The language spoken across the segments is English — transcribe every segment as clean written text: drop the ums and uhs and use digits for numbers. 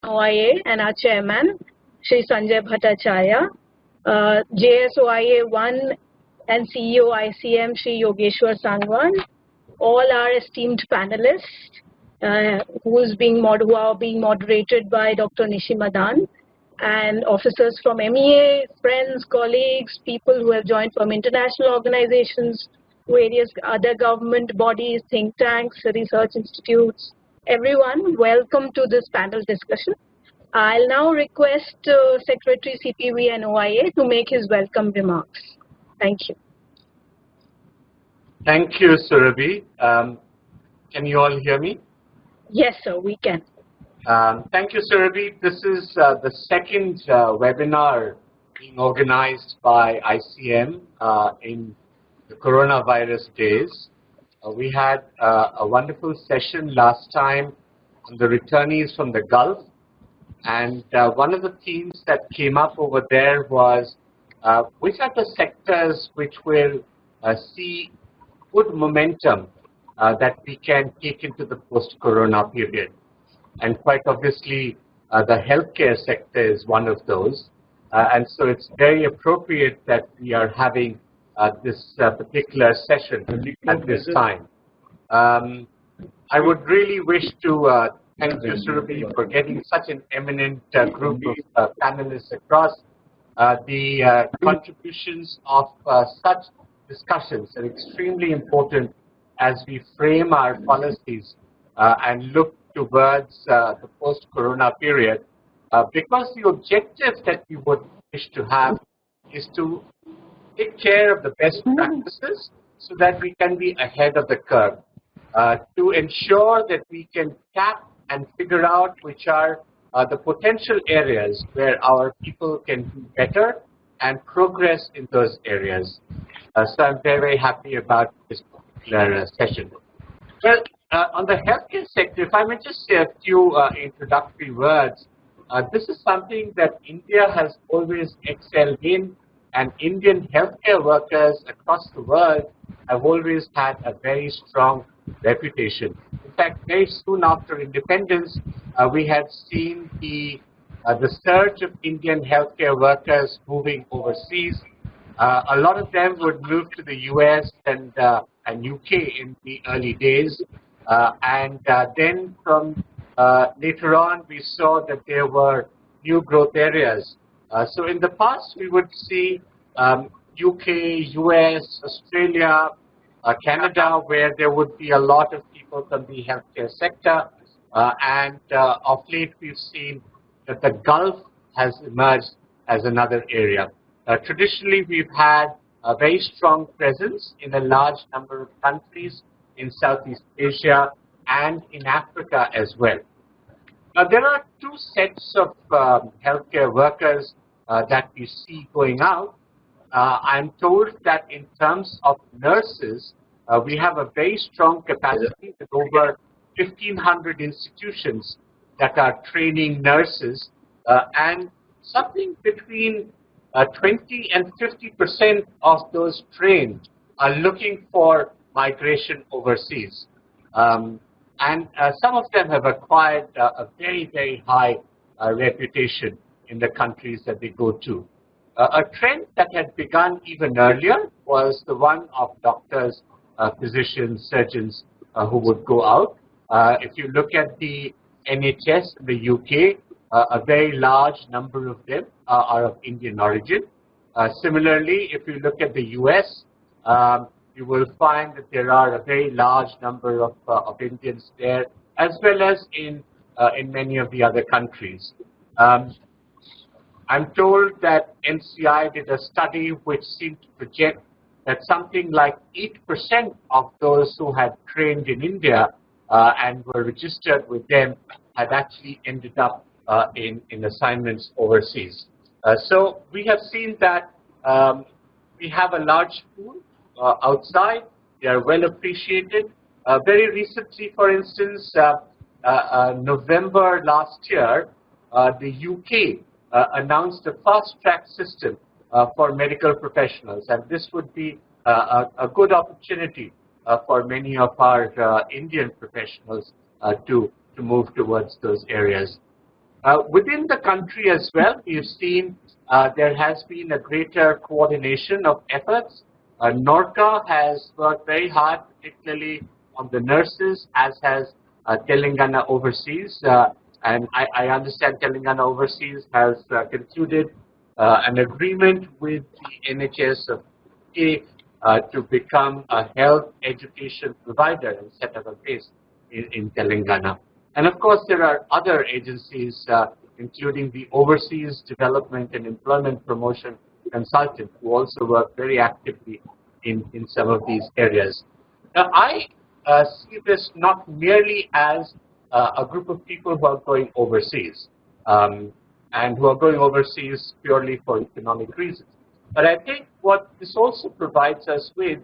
OIA and our chairman, Shri Sanjay Bhattacharya, JSOIA 1 and CEO ICM, Shri Yogeshwar Sangwan, all our esteemed panelists who are being moderated by Dr. Nishi Madan, and officers from MEA, friends, colleagues, people who have joined from international organizations, various other government bodies, think tanks, research institutes. Everyone, welcome to this panel discussion. I'll now request Secretary CPV and OIA to make his welcome remarks. Thank you. Thank you, Surabhi. Can you all hear me? Yes, sir, we can. Thank you, Surabhi. This is the second webinar being organized by ICM in the coronavirus days. We had a wonderful session last time on the returnees from the Gulf, and one of the themes that came up over there was which are the sectors which will see good momentum that we can take into the post-corona period. And quite obviously, the healthcare sector is one of those. And so it's very appropriate that we are having this particular session at this time. I would really wish to thank you, Surabhi, for getting such an eminent group of panelists across. The contributions of such discussions are extremely important as we frame our policies and look towards the post-corona period, because the objective that we would wish to have is to take care of the best practices so that we can be ahead of the curve, to ensure that we can tap and figure out which are the potential areas where our people can do better and progress in those areas. So I'm very, very happy about this particular session. Well, on the healthcare sector, if I may just say a few introductory words, this is something that India has always excelled in, and Indian healthcare workers across the world have always had a very strong reputation. In fact, very soon after independence, we had seen the surge of Indian healthcare workers moving overseas. A lot of them would move to the US and UK in the early days. And then from later on, we saw that there were new growth areas. So in the past, we would see UK, US, Australia, Canada, where there would be a lot of people from the healthcare sector. And of late, we've seen that the Gulf has emerged as another area. Traditionally, we've had a very strong presence in a large number of countries in Southeast Asia and in Africa as well. There are two sets of healthcare workers that we see going out. I'm told that in terms of nurses, we have a very strong capacity with over 1,500 institutions that are training nurses, and something between 20 and 50% of those trained are looking for migration overseas. And some of them have acquired a very, very high reputation in the countries that they go to. A trend that had begun even earlier was the one of doctors, physicians, surgeons who would go out. If you look at the NHS in the UK, a very large number of them are of Indian origin. Similarly, if you look at the US, you will find that there are a very large number of Indians there, as well as in many of the other countries. I'm told that NCI did a study which seemed to project that something like 8% of those who had trained in India and were registered with them had actually ended up in assignments overseas. So we have seen that we have a large pool outside. They are well appreciated. Very recently, for instance, November last year, the UK announced a fast-track system for medical professionals, and this would be a good opportunity for many of our Indian professionals to move towards those areas. Within the country as well, we've seen there has been a greater coordination of efforts. NORCA has worked very hard, particularly on the nurses, as has Telangana Overseas. And I understand Telangana Overseas has concluded an agreement with the NHS of to become a health education provider and set up a base in Telangana. And of course, there are other agencies, including the Overseas Development and Employment Promotion Consultant, who also work very actively in some of these areas. Now, I see this not merely as a group of people who are going overseas and who are going overseas purely for economic reasons. But I think what this also provides us with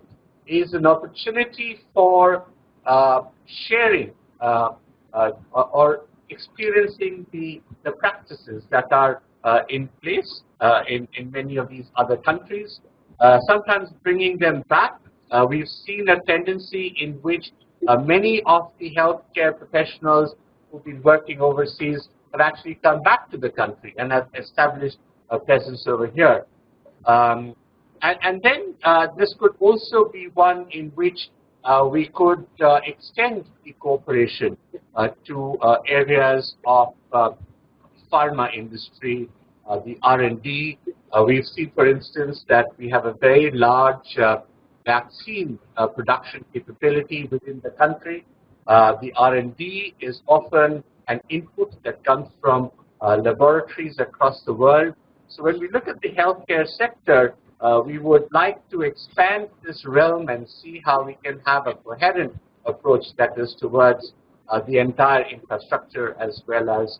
is an opportunity for sharing or experiencing the practices that are in place in many of these other countries, sometimes bringing them back. We've seen a tendency in which many of the healthcare professionals who've been working overseas have actually come back to the country and have established a presence over here. And then this could also be one in which we could extend the cooperation to areas of pharma industry, the R&D. We've seen, for instance, that we have a very large vaccine production capability within the country. The R&D is often an input that comes from laboratories across the world. So when we look at the healthcare sector, we would like to expand this realm and see how we can have a coherent approach that is towards the entire infrastructure as well as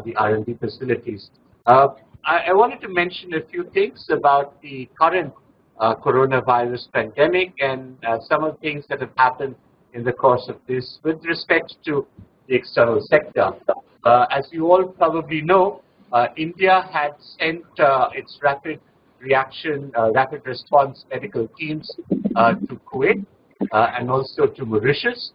the R&D facilities. I wanted to mention a few things about the current coronavirus pandemic and some of the things that have happened in the course of this with respect to the external sector. As you all probably know, India had sent its rapid response medical teams to Kuwait and also to Mauritius.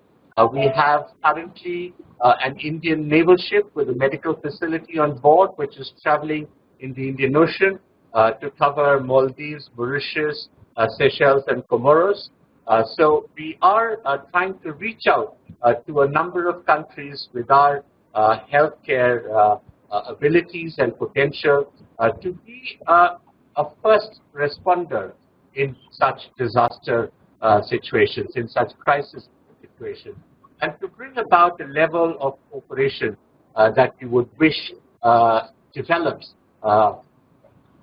We have currently an Indian naval ship with a medical facility on board, which is traveling in the Indian Ocean to cover Maldives, Mauritius, Seychelles, and Comoros. So we are trying to reach out to a number of countries with our healthcare abilities and potential to be a first responder in such disaster situations, in such crisis situations, and to bring about a level of cooperation that you would wish develops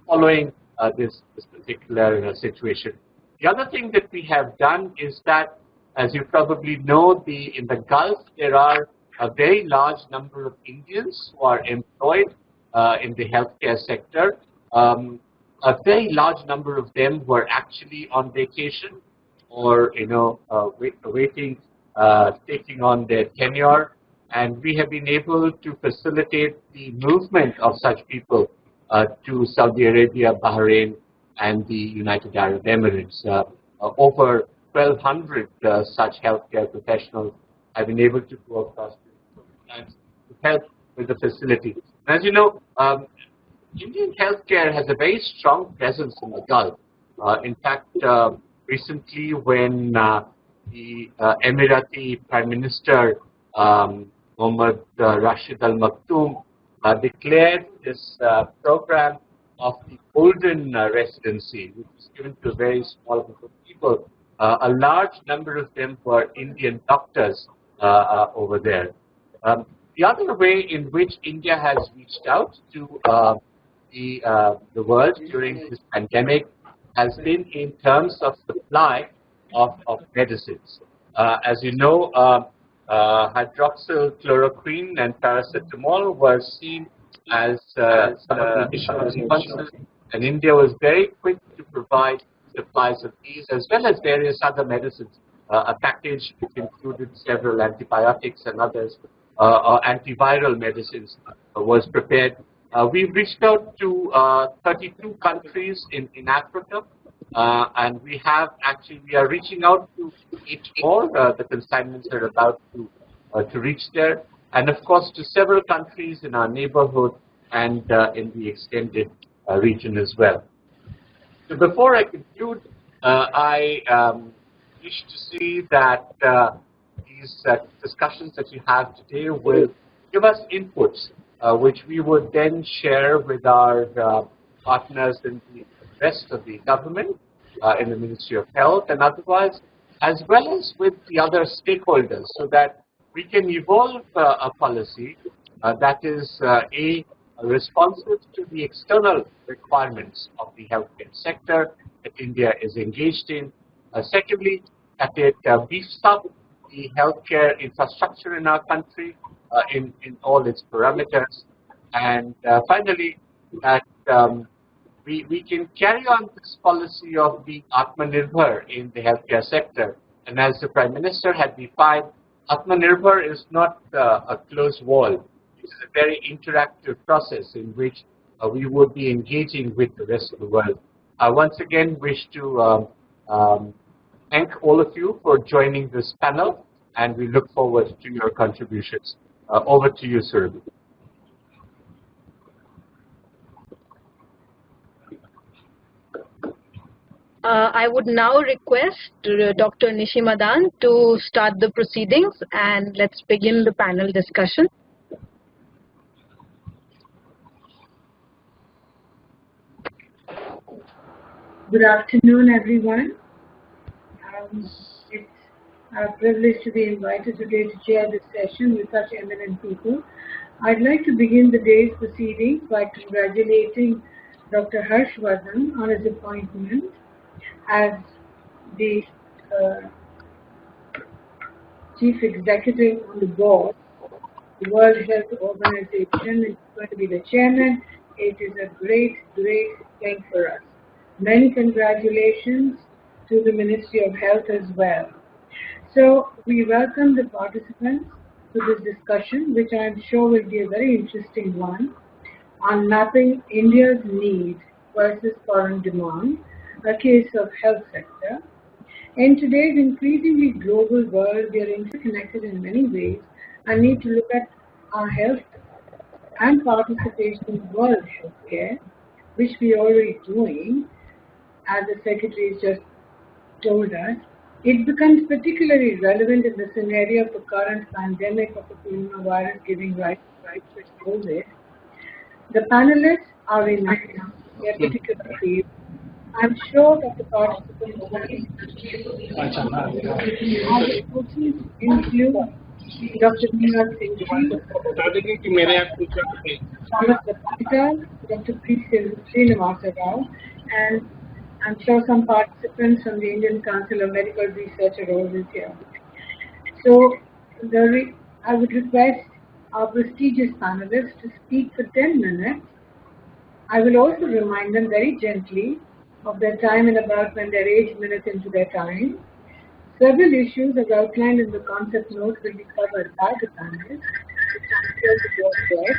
following this particular situation. The other thing that we have done is that, as you probably know, in the Gulf there are a very large number of Indians who are employed in the healthcare sector. A very large number of them were actually on vacation or, waiting, taking on their tenure, and we have been able to facilitate the movement of such people to Saudi Arabia, Bahrain, and the United Arab Emirates. Over 1,200 such healthcare professionals have been able to go across to help with the facility. As you know, Indian healthcare has a very strong presence in the Gulf. In fact, recently when the Emirati Prime Minister Mohammad Rashid Al Maktoum declared this program of the Golden Residency, which was given to a very small group of people. A large number of them were Indian doctors over there. The other way in which India has reached out to the world during this pandemic has been in terms of supply of medicines. As you know, hydroxychloroquine and paracetamol were seen as some of the initial responses, and India was very quick to provide supplies of these as well as various other medicines. A package which included several antibiotics and others, antiviral medicines was prepared. We've reached out to 32 countries in Africa, and we are reaching out to 8 more. The consignments are about to reach there. and of course to several countries in our neighborhood and in the extended region as well. So before I conclude, I wish to see that these discussions that you have today will give us inputs, which we would then share with our partners in the rest of the government, in the Ministry of Health and otherwise, as well as with the other stakeholders, so that we can evolve a policy that is responsive to the external requirements of the healthcare sector that India is engaged in. Secondly, that it beefs up the healthcare infrastructure in our country in all its parameters. And finally, that we can carry on this policy of being Atmanirbhar in the healthcare sector. And as the Prime Minister had defined, Atmanirbhar is not a closed wall. It is a very interactive process in which we would be engaging with the rest of the world. I once again wish to thank all of you for joining this panel, and we look forward to your contributions. Over to you, Surabhi. I would now request Dr. Nishi Madan to start the proceedings, and let's begin the panel discussion. Good afternoon, everyone. It's our privilege to be invited today to chair this session with such eminent people. I'd like to begin the day's proceedings by congratulating Dr. Harsh Vardhan on his appointment as the Chief Executive on the board of the World Health Organization. He's going to be the chairman. It is a great, great thing for us. Many congratulations to the Ministry of Health as well. So we welcome the participants to this discussion, which I'm sure will be a very interesting one, on mapping India's need versus foreign demand, a case of health sector. In today's increasingly global world, we are interconnected in many ways and need to look at our health and participation in world healthcare, which we are already doing, as the Secretary has just told us. It becomes particularly relevant in the scenario of the current pandemic of the coronavirus giving rise to COVID. The panelists are in their particular field. I'm sure that the participants include Dr. Meera Singh, Thomas Lapita, Dr. P. Srinivasa Rao, and I'm sure some participants from the Indian Council of Medical Research are always here. So I would request our prestigious panelists to speak for 10 minutes. I will also remind them very gently of their time in about when they're 8 minutes into their time. Several issues as outlined in the concept note will be covered by the panelists, which I'm sure to go ahead.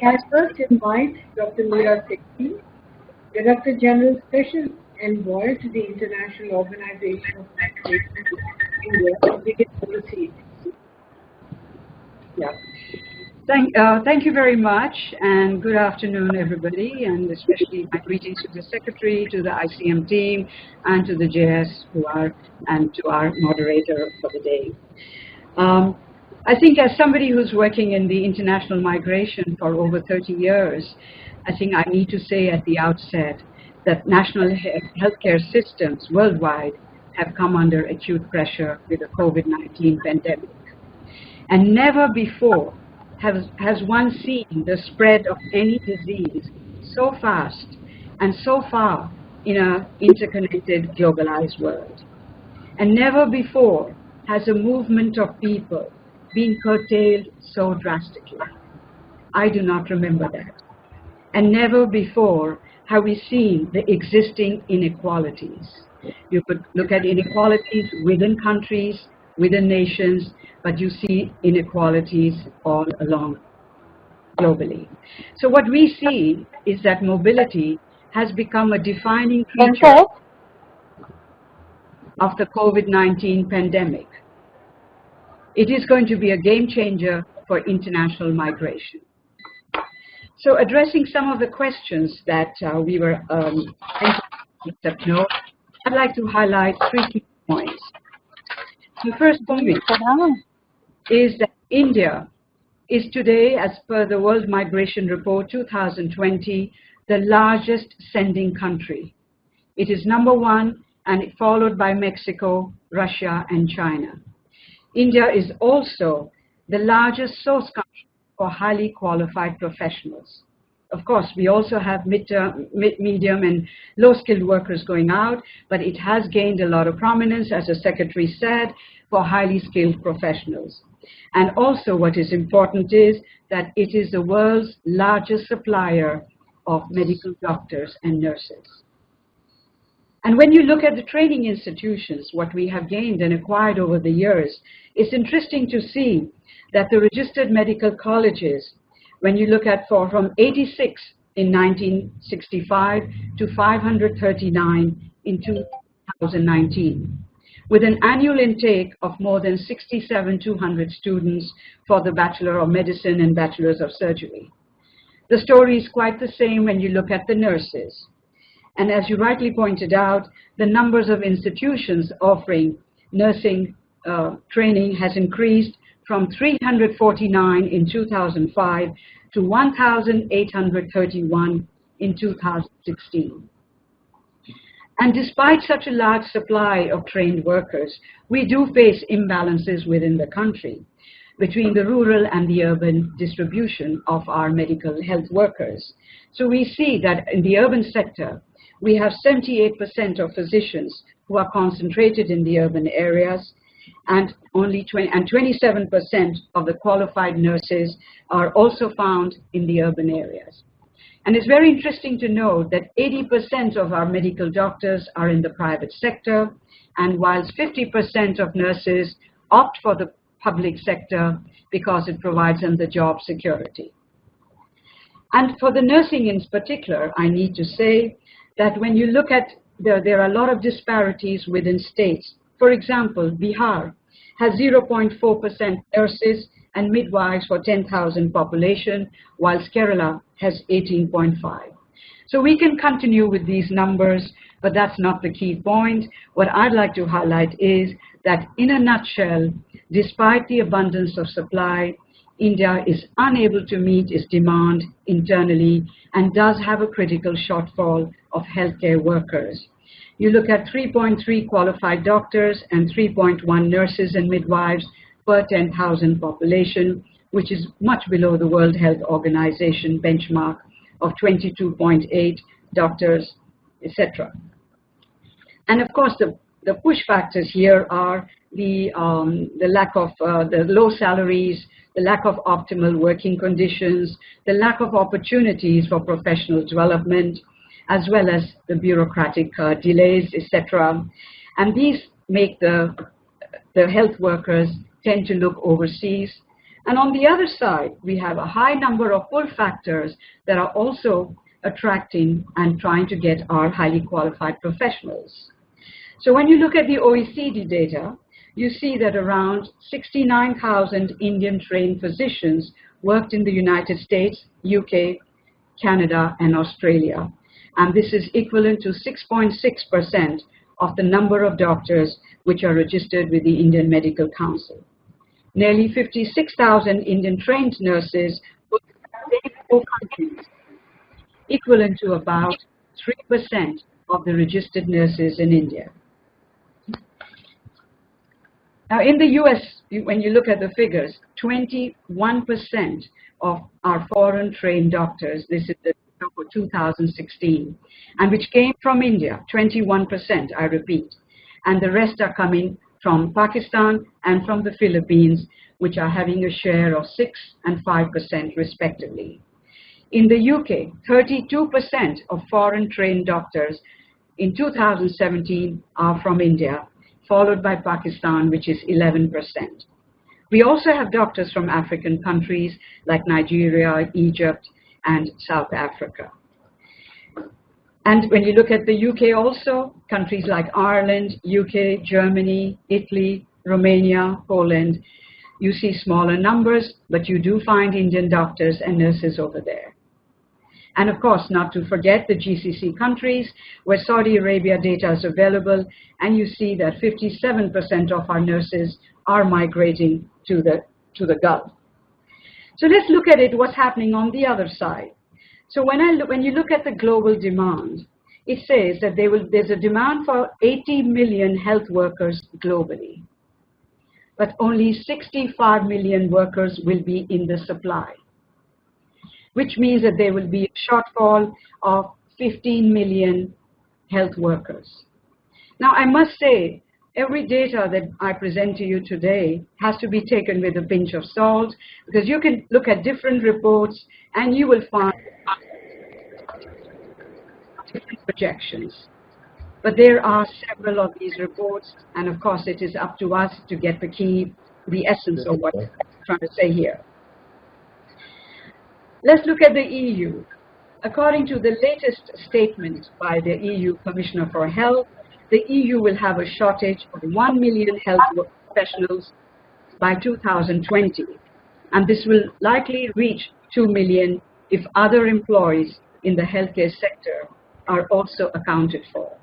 I first invite Dr. Meera Singh, Director General Special Envoy to the International Organization of Migration in India, to begin the proceedings. Yeah. Thank you very much, and good afternoon, everybody, and especially my greetings to the Secretary, to the ICM team, and to the JS and to our moderator for the day. I think as somebody who's working in the international migration for over 30 years, I think I need to say at the outset that national healthcare systems worldwide have come under acute pressure with the COVID-19 pandemic. And never before has one seen the spread of any disease so fast and so far in an interconnected, globalized world. And never before has a movement of people been curtailed so drastically. I do not remember that. And never before have we seen the existing inequalities. You could look at inequalities within countries, within nations, but you see inequalities all along globally. So what we see is that mobility has become a defining feature of the COVID-19 pandemic. It is going to be a game changer for international migration. So addressing some of the questions that we were I'd like to highlight 3 key points. The first point is that India is today, as per the World Migration Report 2020, the largest sending country. It is number 1, and followed by Mexico, Russia, and China. India is also the largest source country for highly qualified professionals. Of course, we also have medium and low-skilled workers going out, but it has gained a lot of prominence, as the Secretary said, for highly skilled professionals. And also what is important is that it is the world's largest supplier of medical doctors and nurses. And when you look at the training institutions, what we have gained and acquired over the years, it's interesting to see that the registered medical colleges, when you look at from 86 in 1965 to 539 in 2019, with an annual intake of more than 6,700 students for the Bachelor of Medicine and Bachelors of Surgery. The story is quite the same when you look at the nurses. And as you rightly pointed out, the numbers of institutions offering nursing training has increased from 349 in 2005 to 1,831 in 2016. And despite such a large supply of trained workers, we do face imbalances within the country between the rural and the urban distribution of our medical health workers. So we see that in the urban sector, we have 78% of physicians who are concentrated in the urban areas, and only 27% of the qualified nurses are also found in the urban areas. And it's very interesting to know that 80% of our medical doctors are in the private sector, and whilst 50% of nurses opt for the public sector because it provides them the job security. And for the nursing in particular, I need to say that when you look at, there are a lot of disparities within states. For example, Bihar has 0.4% nurses and midwives for 10,000 population, whilst Kerala has 18.5. So we can continue with these numbers, but that's not the key point. What I'd like to highlight is that in a nutshell, despite the abundance of supply, India is unable to meet its demand internally and does have a critical shortfall of healthcare workers. You look at 3.3 qualified doctors and 3.1 nurses and midwives per 10,000 population, which is much below the World Health Organization benchmark of 22.8 doctors, etc. And of course, the push factors here are the lack of the low salaries, the lack of optimal working conditions, the lack of opportunities for professional development, as well as the bureaucratic delays, etc. And these make the health workers tend to look overseas. And on the other side, we have a high number of pull factors that are also attracting and trying to get our highly qualified professionals. So when you look at the OECD data, you see that around 69,000 Indian trained physicians worked in the United States, UK, Canada, and Australia. And this is equivalent to 6.6% of the number of doctors which are registered with the Indian Medical Council. Nearly 56,000 Indian trained nurses work in 4 countries, equivalent to about 3% of the registered nurses in India. Now in the US, when you look at the figures, 21% of our foreign trained doctors, this is the number for 2016, and which came from India, 21%, I repeat, and the rest are coming from Pakistan and from the Philippines, which are having a share of 6 and 5% respectively. In the UK, 32% of foreign trained doctors in 2017 are from India, followed by Pakistan, which is 11%. We also have doctors from African countries like Nigeria, Egypt, and South Africa. And when you look at the UK also, countries like Ireland, UK, Germany, Italy, Romania, Poland, You see smaller numbers, but you do find Indian doctors and nurses over there. And of course, not to forget the GCC countries where Saudi Arabia data is available, and you see that 57% of our nurses are migrating to the Gulf. So let's look at it, what's happening on the other side. So when you look at the global demand, it says that there's a demand for 80 million health workers globally, but only 65 million workers will be in the supply, which means that there will be a shortfall of 15 million health workers. Now, I must say, every data that I present to you today has to be taken with a pinch of salt, because you can look at different reports and you will find different projections. But there are several of these reports, and of course it is up to us to get the essence of what I'm trying to say here. Let's look at the EU. According to the latest statement by the EU Commissioner for Health, the EU will have a shortage of 1 million health professionals by 2020, and this will likely reach 2 million if other employees in the healthcare sector are also accounted for.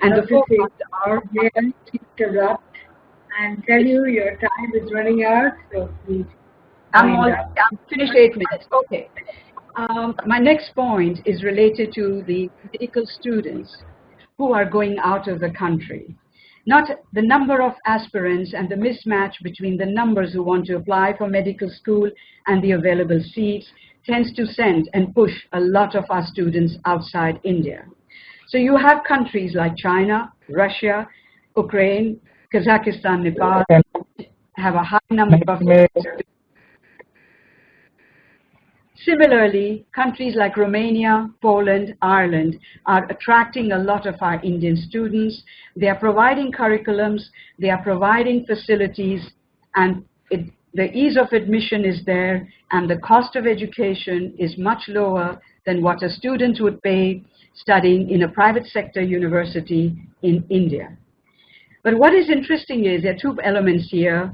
And the forecasts are... May I interrupt and tell you your time is running out, so please. I'm finished 8 minutes. Okay. My next point is related to the medical students who are going out of the country. Not the number of aspirants and the mismatch between the numbers who want to apply for medical school and the available seats tends to send and push a lot of our students outside India. So you have countries like China, Russia, Ukraine, Kazakhstan, Nepal have a high number of students. Similarly, countries like Romania, Poland, Ireland are attracting a lot of our Indian students. They are providing curriculums, they are providing facilities, and the ease of admission is there, and the cost of education is much lower than what a student would pay studying in a private sector university in India. But what is interesting is there are two elements here.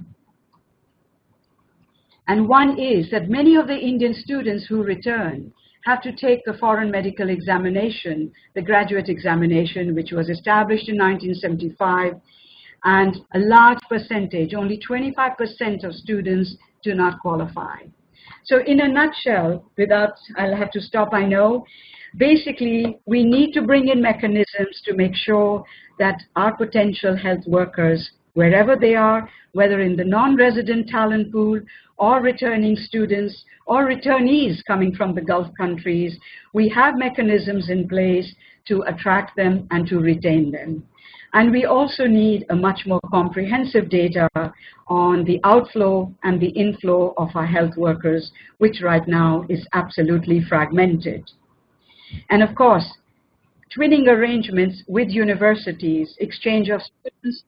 And one is that many of the Indian students who return have to take the foreign medical examination, the graduate examination, which was established in 1975, and a large percentage, only 25% of students do not qualify. So in a nutshell, I'll have to stop, I know, basically we need to bring in mechanisms to make sure that our potential health workers, wherever they are, whether in the non-resident talent pool or returning students or returnees coming from the Gulf countries, we have mechanisms in place to attract them and to retain them. And we also need a much more comprehensive data on the outflow and the inflow of our health workers, which right now is absolutely fragmented. And of course, twinning arrangements with universities, exchange of students,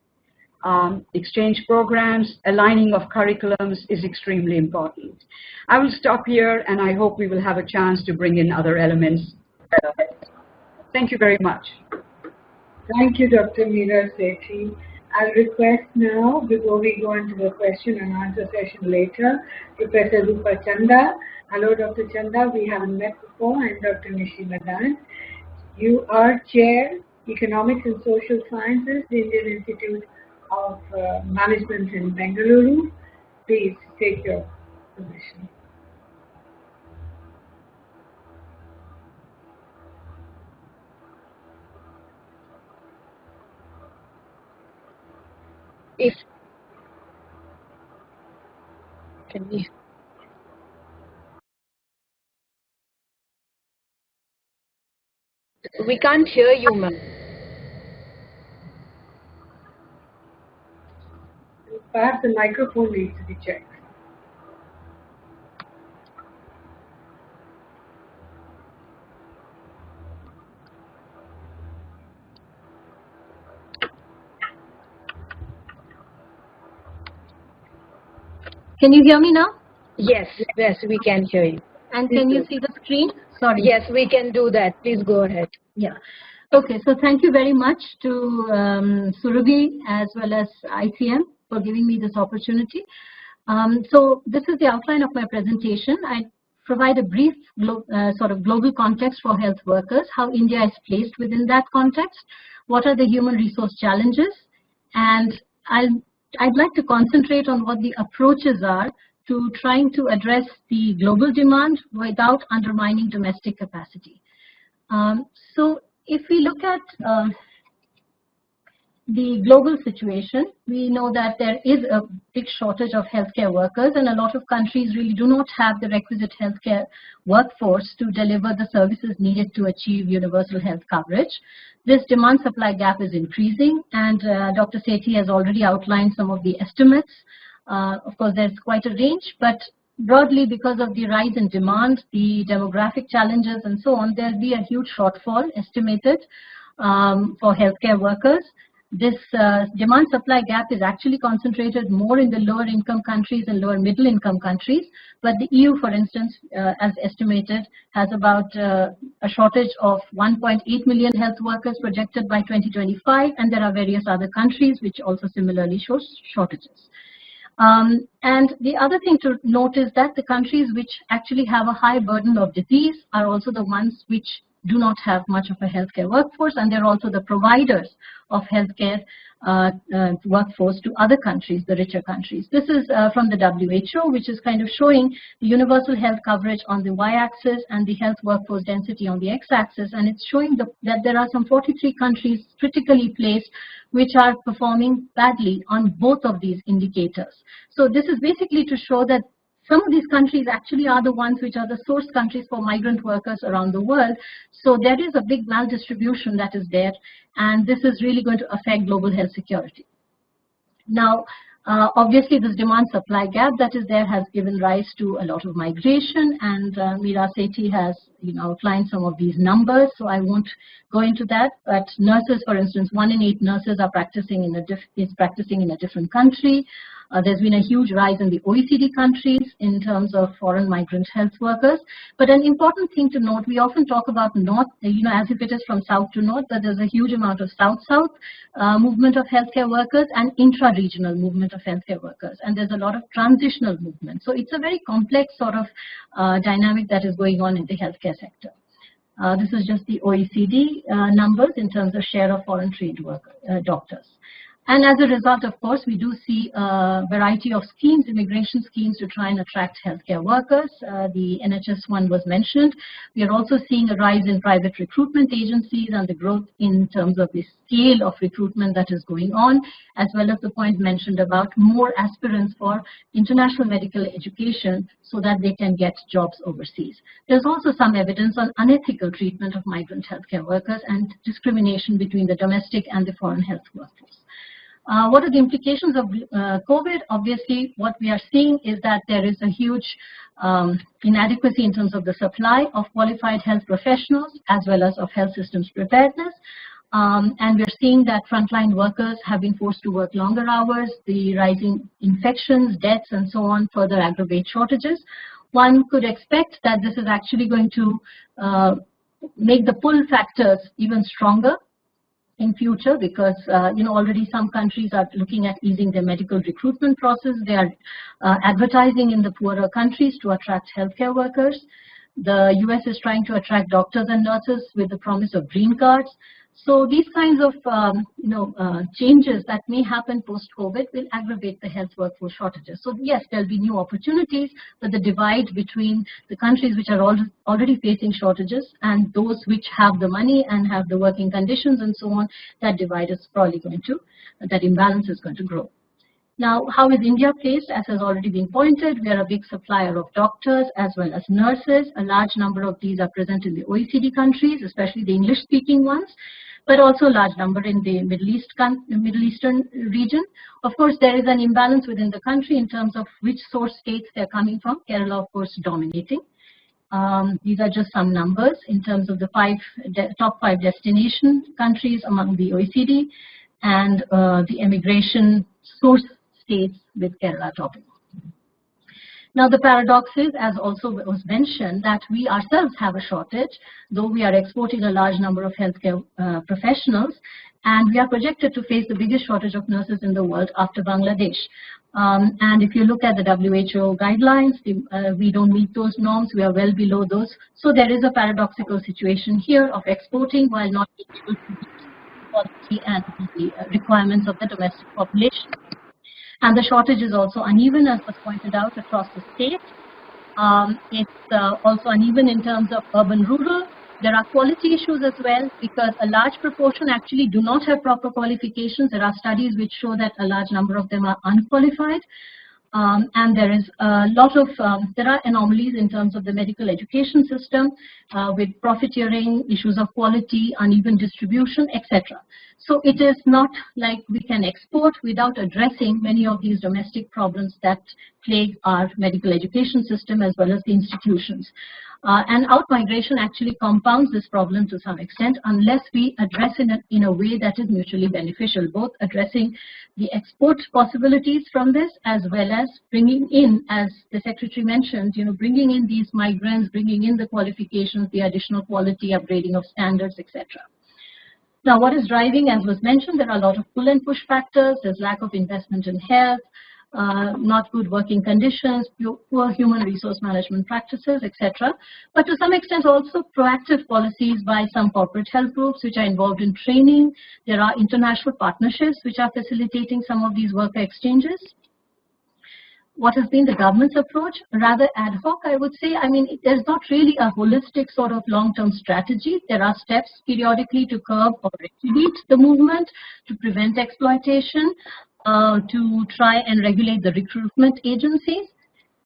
exchange programs, aligning of curriculums is extremely important. I will stop here, and I hope we will have a chance to bring in other elements. Thank you very much. Thank you, Dr. Meera Sethi. I'll request now, before we go into the question and answer session later, Professor Rupa Chanda. Hello, Dr. Chanda. We haven't met before. I'm Dr. Nishi Madan. You are Chair, Economics and Social Sciences, the Indian Institute of Management in Bengaluru. Please take your position. Can we can't hear you, ma'am. Perhaps the microphone needs to be checked. Can you hear me now? Yes, we can hear you. And can you see the screen? Sorry. Yes, we can do that. Please go ahead. Yeah. Okay, so thank you very much to Surabhi as well as ICM for giving me this opportunity. So this is the outline of my presentation. I provide a brief sort of global context for health workers, how India is placed within that context, what are the human resource challenges, and I'd like to concentrate on what the approaches are to trying to address the global demand without undermining domestic capacity. So if we look at the global situation, we know that there is a big shortage of healthcare workers, and a lot of countries really do not have the requisite healthcare workforce to deliver the services needed to achieve universal health coverage. This demand-supply gap is increasing, and Dr. Sethi has already outlined some of the estimates. Of course, there's quite a range, but broadly, because of the rise in demand, the demographic challenges and so on, there'll be a huge shortfall estimated for healthcare workers. This demand-supply gap is actually concentrated more in the lower-income countries and lower-middle-income countries, but the EU, for instance, as estimated, has about a shortage of 1.8 million health workers projected by 2025, and there are various other countries which also similarly show shortages. And the other thing to note is that the countries which actually have a high burden of disease are also the ones which do not have much of a healthcare workforce, and they're also the providers of healthcare workforce to other countries, the richer countries. This is from the WHO, which is kind of showing the universal health coverage on the y-axis and the health workforce density on the x-axis, and it's showing that there are some 43 countries critically placed which are performing badly on both of these indicators. So this is basically to show that some of these countries actually are the ones which are the source countries for migrant workers around the world. So there is a big maldistribution that is there, and this is really going to affect global health security. Now, obviously, this demand-supply gap that is there has given rise to a lot of migration, and Meera Sethi has outlined some of these numbers, so I won't go into that. But nurses, for instance, 1 in 8 nurses are practicing in a different country. There's been a huge rise in the OECD countries in terms of foreign migrant health workers. But an important thing to note, we often talk about north, as if it is from south to north, but there's a huge amount of south-south movement of healthcare workers and intra-regional movement of healthcare workers. And there's a lot of transitional movement. So it's a very complex sort of dynamic that is going on in the healthcare sector. This is just the OECD numbers in terms of share of foreign trained doctors. And as a result, of course, we do see a variety of schemes, immigration schemes to try and attract healthcare workers. The NHS one was mentioned. We are also seeing a rise in private recruitment agencies and the growth in terms of the scale of recruitment that is going on, as well as the point mentioned about more aspirants for international medical education so that they can get jobs overseas. There's also some evidence on unethical treatment of migrant healthcare workers and discrimination between the domestic and the foreign health workforce. What are the implications of COVID? Obviously, what we are seeing is that there is a huge inadequacy in terms of the supply of qualified health professionals as well as of health systems preparedness. And we're seeing that frontline workers have been forced to work longer hours. The rising infections, deaths, and so on further aggravate shortages. One could expect that this is actually going to make the pull factors even stronger in future, because already some countries are looking at easing their medical recruitment process. They are advertising in the poorer countries to attract healthcare workers. The US is trying to attract doctors and nurses with the promise of green cards. So these kinds of changes that may happen post-COVID will aggravate the health workforce shortages. So yes, there'll be new opportunities, but the divide between the countries which are already facing shortages and those which have the money and have the working conditions and so on, that divide is probably that imbalance is going to grow. Now, how is India placed? As has already been pointed, we are a big supplier of doctors as well as nurses. A large number of these are present in the OECD countries, especially the English-speaking ones, but also a large number in the Middle Eastern region. Of course, there is an imbalance within the country in terms of which source states they're coming from. Kerala, of course, dominating. These are just some numbers in terms of the top 5 destination countries among the OECD and the immigration source states with Kerala topping. Now the paradox is, as also was mentioned, that we ourselves have a shortage, though we are exporting a large number of healthcare professionals, and we are projected to face the biggest shortage of nurses in the world after Bangladesh. And if you look at the WHO guidelines, we don't meet those norms, we are well below those. So there is a paradoxical situation here of exporting while not being able to meet the quality and the requirements of the domestic population. And the shortage is also uneven, as was pointed out, across the state. It's also uneven in terms of urban-rural. There are quality issues as well, because a large proportion actually do not have proper qualifications. There are studies which show that a large number of them are unqualified. And there is a lot of, there are anomalies in terms of the medical education system with profiteering, issues of quality, uneven distribution, etc. So it is not like we can export without addressing many of these domestic problems that plague our medical education system as well as the institutions. And out-migration actually compounds this problem to some extent unless we address it in a way that is mutually beneficial, both addressing the export possibilities from this as well as bringing in, as the Secretary mentioned, bringing in these migrants, bringing in the qualifications, the additional quality, upgrading of standards, etc. Now, what is driving, as was mentioned, there are a lot of pull and push factors. There's lack of investment in health, not good working conditions, poor human resource management practices, etc. But to some extent also proactive policies by some corporate health groups which are involved in training. There are international partnerships which are facilitating some of these worker exchanges. What has been the government's approach? Rather ad hoc, I would say. I mean, there's not really a holistic sort of long-term strategy. There are steps periodically to curb or regulate the movement, to prevent exploitation, to try and regulate the recruitment agencies.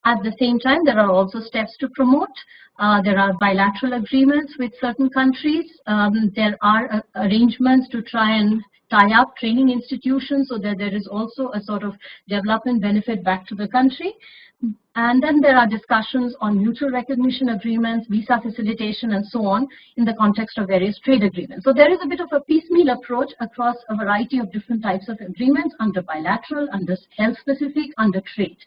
At the same time, there are also steps to promote. There are bilateral agreements with certain countries. There are arrangements to try and tie up training institutions so that there is also a sort of development benefit back to the country. And then there are discussions on mutual recognition agreements, visa facilitation, and so on in the context of various trade agreements. So there is a bit of a piecemeal approach across a variety of different types of agreements under bilateral, under health-specific, under trade.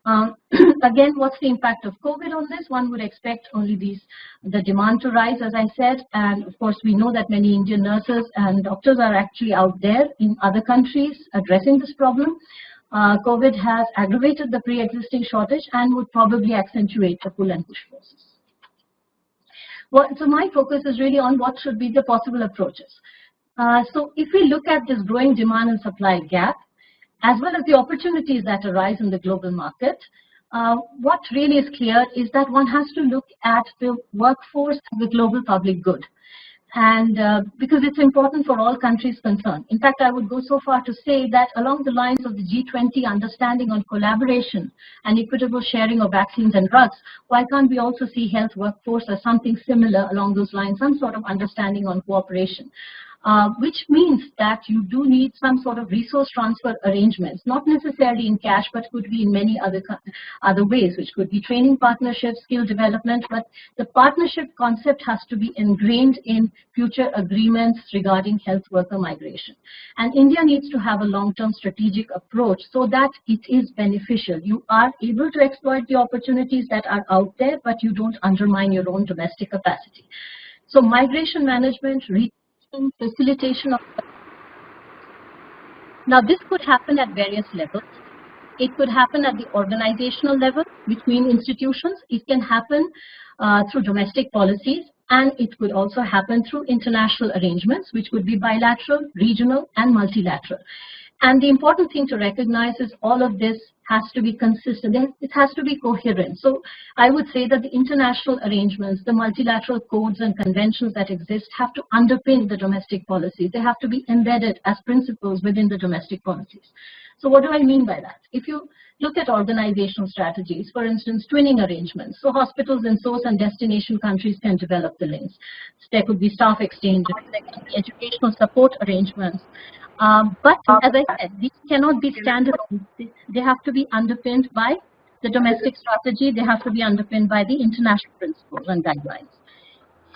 Again, what's the impact of COVID on this? One would expect only the demand to rise, as I said, and of course we know that many Indian nurses and doctors are actually out there in other countries addressing this problem. COVID has aggravated the pre-existing shortage and would probably accentuate the pull and push forces. So my focus is really on what should be the possible approaches. So if we look at this growing demand and supply gap, as well as the opportunities that arise in the global market, what really is clear is that one has to look at the workforce as the global public good. And because it's important for all countries concerned. In fact, I would go so far to say that along the lines of the G20 understanding on collaboration and equitable sharing of vaccines and drugs, why can't we also see health workforce as something similar along those lines, some sort of understanding on cooperation? Which means that you do need some sort of resource transfer arrangements, not necessarily in cash, but could be in many other ways, which could be training partnerships, skill development, but the partnership concept has to be ingrained in future agreements regarding health worker migration. And India needs to have a long-term strategic approach so that it is beneficial. You are able to exploit the opportunities that are out there, but you don't undermine your own domestic capacity. So migration management, facilitation of. Now this could happen at various levels. It could happen at the organizational level between institutions. It can happen through domestic policies, and it could also happen through international arrangements, which could be bilateral, regional, and multilateral. And the important thing to recognize is all of this has to be consistent. It has to be coherent. So I would say that the international arrangements, the multilateral codes and conventions that exist have to underpin the domestic policies. They have to be embedded as principles within the domestic policies. So what do I mean by that? If you look at organizational strategies, for instance, twinning arrangements. So hospitals in source and destination countries can develop the links. So there could be staff exchanges, there can be educational support arrangements. But as I said, these cannot be standalone. They have to be underpinned by the domestic strategy. They have to be underpinned by the international principles and guidelines.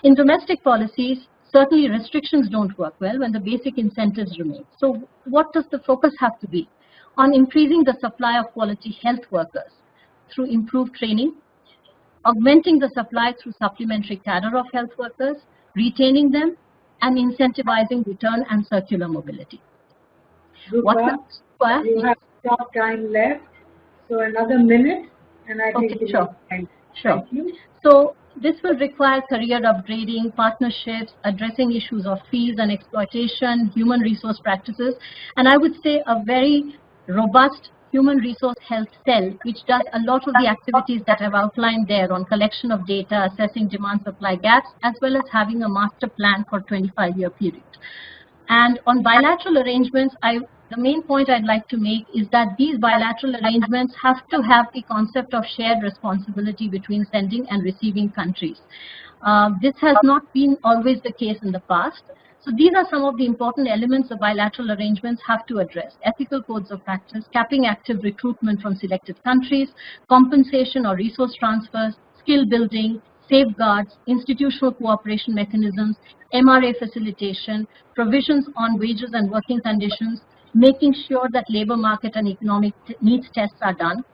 In domestic policies, certainly restrictions don't work well when the basic incentives remain. So what does the focus have to be? On increasing the supply of quality health workers, through improved training, augmenting the supply through supplementary cadre of health workers, retaining them, and incentivizing return and circular mobility. Rupa, you have stop time left, so another minute, and I think you sure. Thank Sure. you. So this will require career upgrading, partnerships, addressing issues of fees and exploitation, human resource practices, and I would say a very robust human resource health cell, which does a lot of the activities that I've outlined there on collection of data, assessing demand-supply gaps, as well as having a master plan for 25-year period. And on bilateral arrangements, the main point I'd like to make is that these bilateral arrangements have to have the concept of shared responsibility between sending and receiving countries. This has not been always the case in the past. So these are some of the important elements the bilateral arrangements have to address: ethical codes of practice, capping active recruitment from selected countries, compensation or resource transfers, skill building, safeguards, institutional cooperation mechanisms, MRA facilitation, provisions on wages and working conditions, making sure that labor market and economic needs tests are done.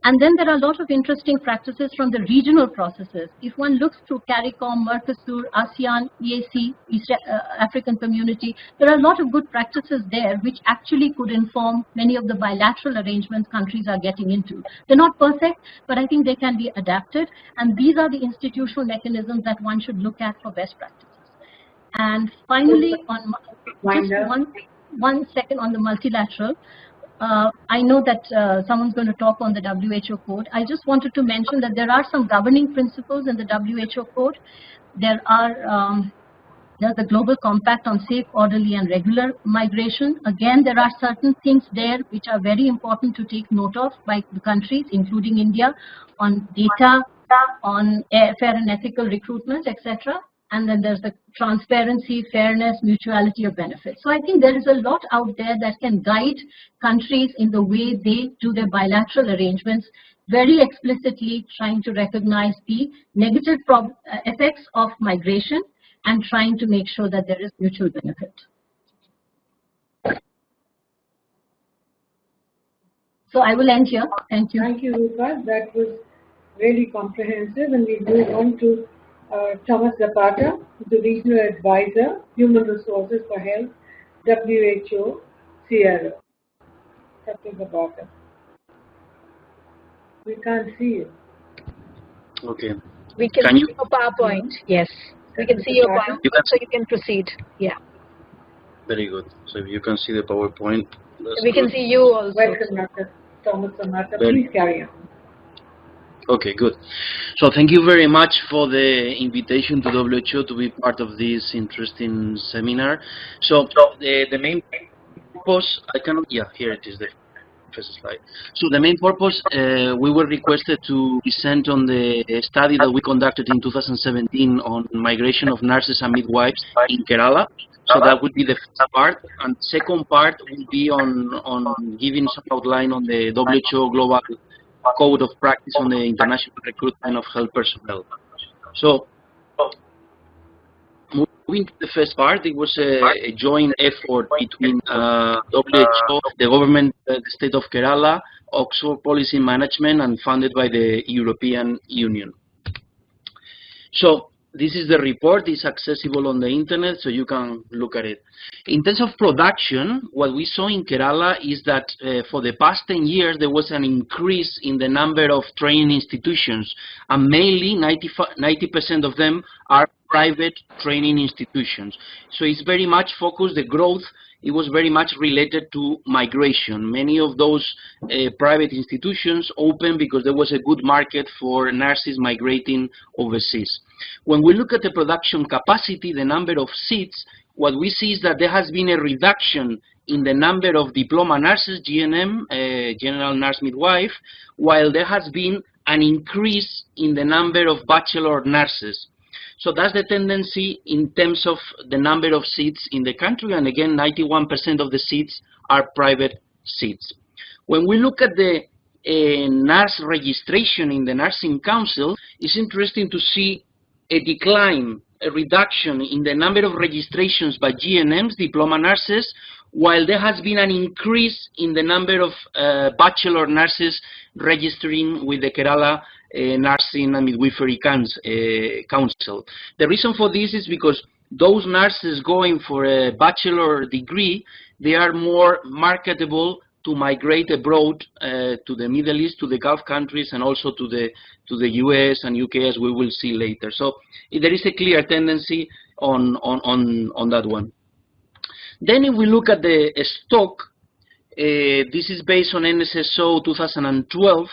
And then there are a lot of interesting practices from the regional processes. If one looks through CARICOM, Mercosur, ASEAN, EAC, East African Community, there are a lot of good practices there which actually could inform many of the bilateral arrangements countries are getting into. They're not perfect, but I think they can be adapted. And these are the institutional mechanisms that one should look at for best practices. And finally, on just one second on the multilateral. I know that someone's going to talk on the WHO code. I just wanted to mention that there are some governing principles in the WHO code. There's the Global Compact on Safe, Orderly and Regular Migration. Again, there are certain things there which are very important to take note of by the countries, including India, on data, on fair and ethical recruitment, etc. And then there's the transparency, fairness, mutuality of benefits. So I think there is a lot out there that can guide countries in the way they do their bilateral arrangements, very explicitly trying to recognize the negative effects of migration and trying to make sure that there is mutual benefit. So I will end here. Thank you. Thank you, Rupa. That was really comprehensive, and we move on to Thomas Zapata, the Regional Advisor, Human Resources for Health, WHO, Sierra. Dr. Zapata. We can't see you. Okay. We can see your PowerPoint. Yes. We can see your PowerPoint, so you can proceed. Yeah. Very good. So if you can see the PowerPoint. We can see you also. Welcome, Dr. Thomas Zapata. Please carry on. Okay, good. So thank you very much for the invitation to WHO to be part of this interesting seminar. So the main purpose, here it is, the first slide. So the main purpose, we were requested to present on the study that we conducted in 2017 on migration of nurses and midwives in Kerala. So that would be the first part, and the second part will be on giving some outline on the WHO Global Code of Practice on the international recruitment of health personnel. So, moving to the first part, it was a joint effort between WHO, the government, the state of Kerala, Oxford Policy Management, and funded by the European Union. So, this is the report. It's accessible on the internet, so you can look at it. In terms of production, what we saw in Kerala is that for the past 10 years, there was an increase in the number of training institutions, and mainly 90% of them are private training institutions. So it's very much focused, the growth, it was very much related to migration. Many of those private institutions opened because there was a good market for nurses migrating overseas. When we look at the production capacity, the number of seats, what we see is that there has been a reduction in the number of diploma nurses, GNM, General Nurse Midwife, while there has been an increase in the number of bachelor nurses. So that's the tendency in terms of the number of seats in the country, and again, 91% of the seats are private seats. When we look at the nurse registration in the Nursing Council, it's interesting to see a decline a reduction in the number of registrations by GNMs, diploma nurses, while there has been an increase in the number of bachelor nurses registering with the Kerala Nursing and Midwifery Council. The reason for this is because those nurses going for a bachelor degree, they are more marketable to migrate abroad to the Middle East, to the Gulf countries, and also to the US and UK, as we will see later. So there is a clear tendency on that one. Then if we look at the stock, this is based on NSSO 2012,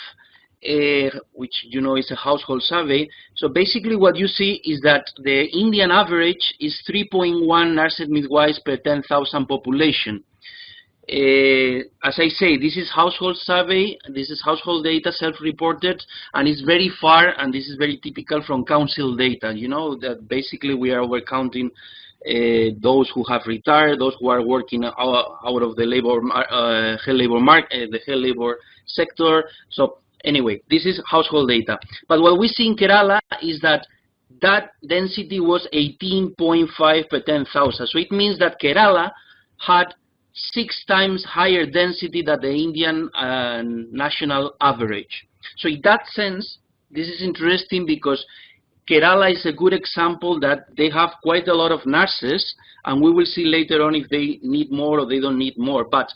which you know is a household survey. So basically what you see is that the Indian average is 3.1 nurses midwives per 10,000 population. As I say, this is household survey, this is household data, self-reported, and it's very far, and this is very typical from council data. You know that basically we are overcounting those who have retired, those who are working out of the health labor sector. So anyway, this is household data. But what we see in Kerala is that density was 18.5 per 10,000. So it means that Kerala had 6 times higher density than the Indian national average. So in that sense, this is interesting because Kerala is a good example that they have quite a lot of nurses, and we will see later on if they need more or they don't need more. But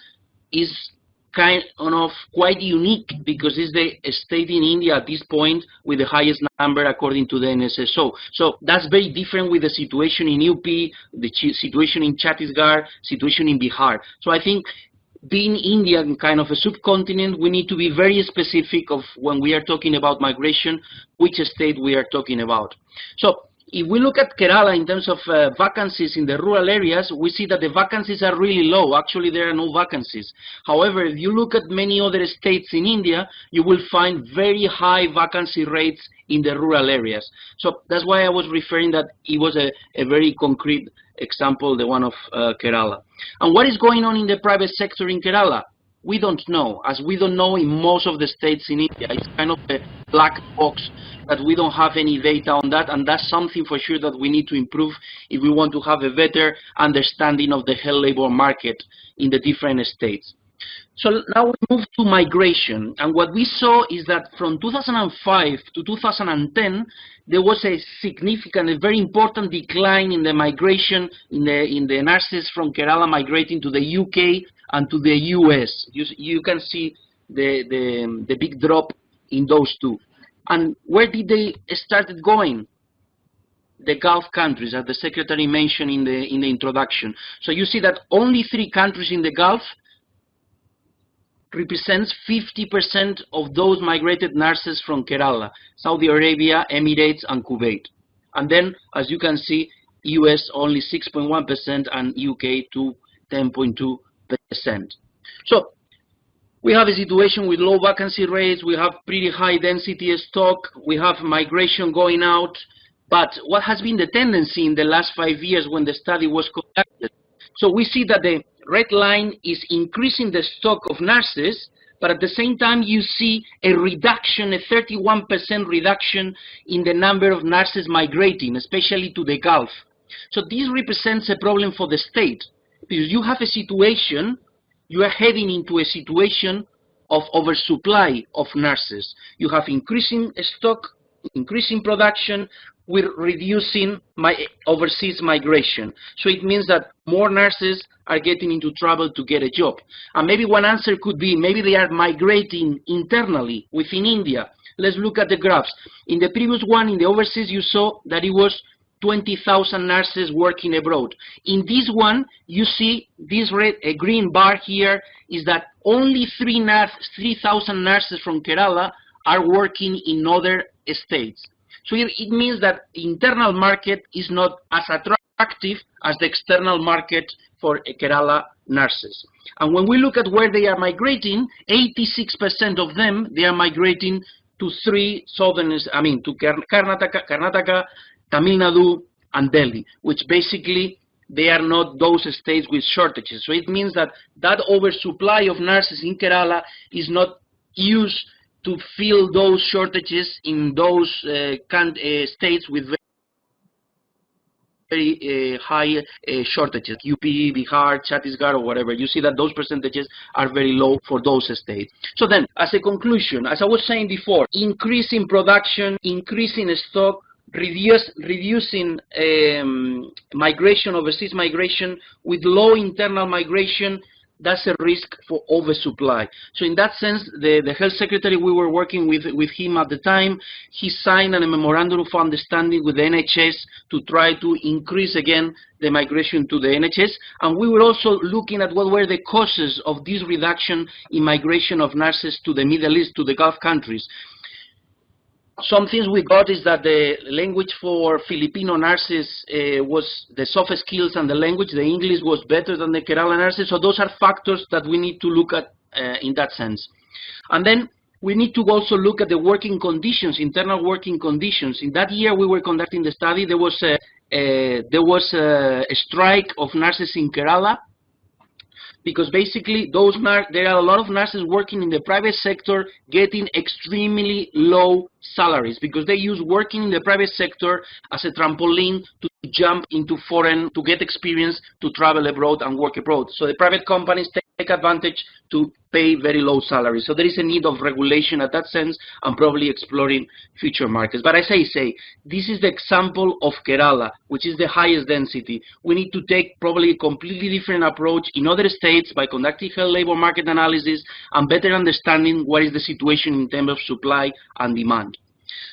it's kind of quite unique because it's the state in India at this point with the highest number according to the NSSO. So that's very different with the situation in UP, the situation in Chhattisgarh, situation in Bihar. So I think being India kind of a subcontinent, we need to be very specific of when we are talking about migration, which state we are talking about. So if we look at Kerala in terms of vacancies in the rural areas, we see that the vacancies are really low. Actually, there are no vacancies. However, if you look at many other states in India, you will find very high vacancy rates in the rural areas. So that's why I was referring that it was a very concrete example, the one of Kerala. And what is going on in the private sector in Kerala? We don't know, as we don't know in most of the states in India. It's kind of a black box that we don't have any data on that, and that's something for sure that we need to improve if we want to have a better understanding of the health labor market in the different states. So now we move to migration, and what we saw is that from 2005 to 2010, there was a significant, a very important decline in the migration in the nurses from Kerala migrating to the UK and to the US. You can see the big drop in those two. And where did they started going? The Gulf countries, as the Secretary mentioned in the introduction. So you see that only 3 countries in the Gulf represents 50% of those migrated nurses from Kerala: Saudi Arabia, Emirates, and Kuwait. And then, as you can see, US only 6.1% and UK to 10.2%. So we have a situation with low vacancy rates, we have pretty high density stock, we have migration going out. But what has been the tendency in the last 5 years when the study was conducted? So we see that the red line is increasing the stock of nurses, but at the same time you see a reduction, a 31% reduction in the number of nurses migrating, especially to the Gulf. So this represents a problem for the state, because you have a situation, you are heading into a situation of oversupply of nurses. You have increasing stock, increasing production, with reducing overseas migration. So it means that more nurses are getting into trouble to get a job. And maybe one answer could be, maybe they are migrating internally within India. Let's look at the graphs. In the previous one, in the overseas, you saw that it was 20,000 nurses working abroad. In this one, you see this green bar here is that only 3,000 nurses from Kerala are working in other states. So it means that the internal market is not as attractive as the external market for Kerala nurses. And when we look at where they are migrating, 86% of them, they are migrating to to Karnataka, Tamil Nadu, and Delhi, which basically they are not those states with shortages. So it means that oversupply of nurses in Kerala is not used to fill those shortages in those states with very high shortages, UP, Bihar, Chhattisgarh, or whatever. You see that those percentages are very low for those states. So then, as a conclusion, as I was saying before, increasing production, increasing stock, reducing migration, overseas migration, with low internal migration, that's a risk for oversupply. So in that sense, the health secretary, we were working with him at the time. He signed a memorandum of understanding with the NHS to try to increase again the migration to the NHS. And we were also looking at what were the causes of this reduction in migration of nurses to the Middle East, to the Gulf countries. Some things we got is that the language for Filipino nurses was the soft skills and the language. The English was better than the Kerala nurses. So those are factors that we need to look at in that sense. And then we need to also look at the working conditions, internal working conditions. In that year we were conducting the study, there was a strike of nurses in Kerala, because basically there are a lot of nurses working in the private sector getting extremely low salaries, because they use working in the private sector as a trampoline to jump into foreign, to get experience, to travel abroad and work abroad. So the private companies take advantage to pay very low salaries. So there is a need of regulation at that sense, and probably exploring future markets. But as I say, this is the example of Kerala, which is the highest density. We need to take probably a completely different approach in other states by conducting health labor market analysis and better understanding what is the situation in terms of supply and demand.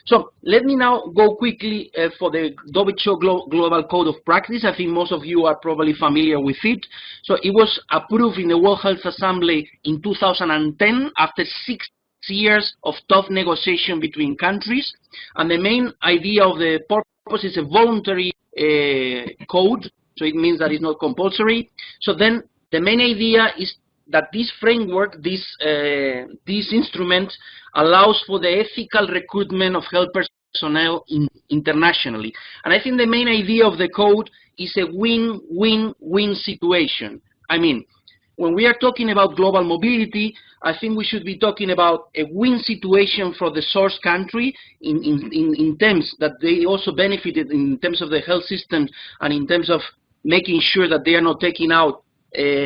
So let me now go quickly for the WHO Global Code of Practice. I think most of you are probably familiar with it. So it was approved in the World Health Assembly in 2010 after 6 years of tough negotiation between countries. And the main idea of the purpose is a voluntary code, so it means that it's not compulsory. So then the main idea is that this framework, this instrument, allows for the ethical recruitment of health personnel internationally. And I think the main idea of the code is a win-win-win situation. I mean, when we are talking about global mobility, I think we should be talking about a win situation for the source country in terms that they also benefited in terms of the health system and in terms of making sure that they are not taking out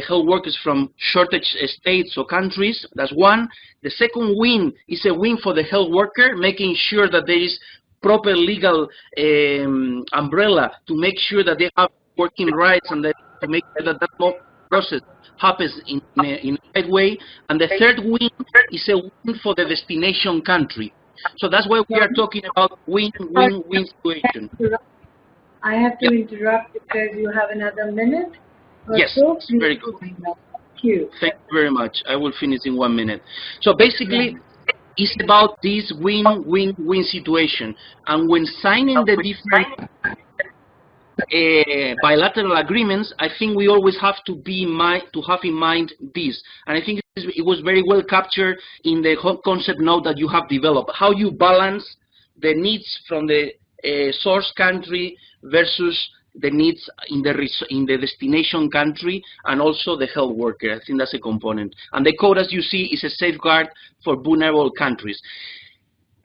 health workers from shortage states or countries. That's one. The second win is a win for the health worker, making sure that there is proper legal umbrella to make sure that they have working rights, and that to make sure that that process happens in a right way. And the third win is a win for the destination country. So that's why we are talking about win-win-win situation. I have to interrupt because you have another minute. Yes, very good. Thank you. Thank you very much. I will finish in 1 minute. So basically, it's about this win-win-win situation. And when signing the different bilateral agreements, I think we always have to have in mind this. And I think it was very well captured in the whole concept note that you have developed. How you balance the needs from the source country versus the needs in the destination country, and also the health worker. I think that's a component. And the code, as you see, is a safeguard for vulnerable countries.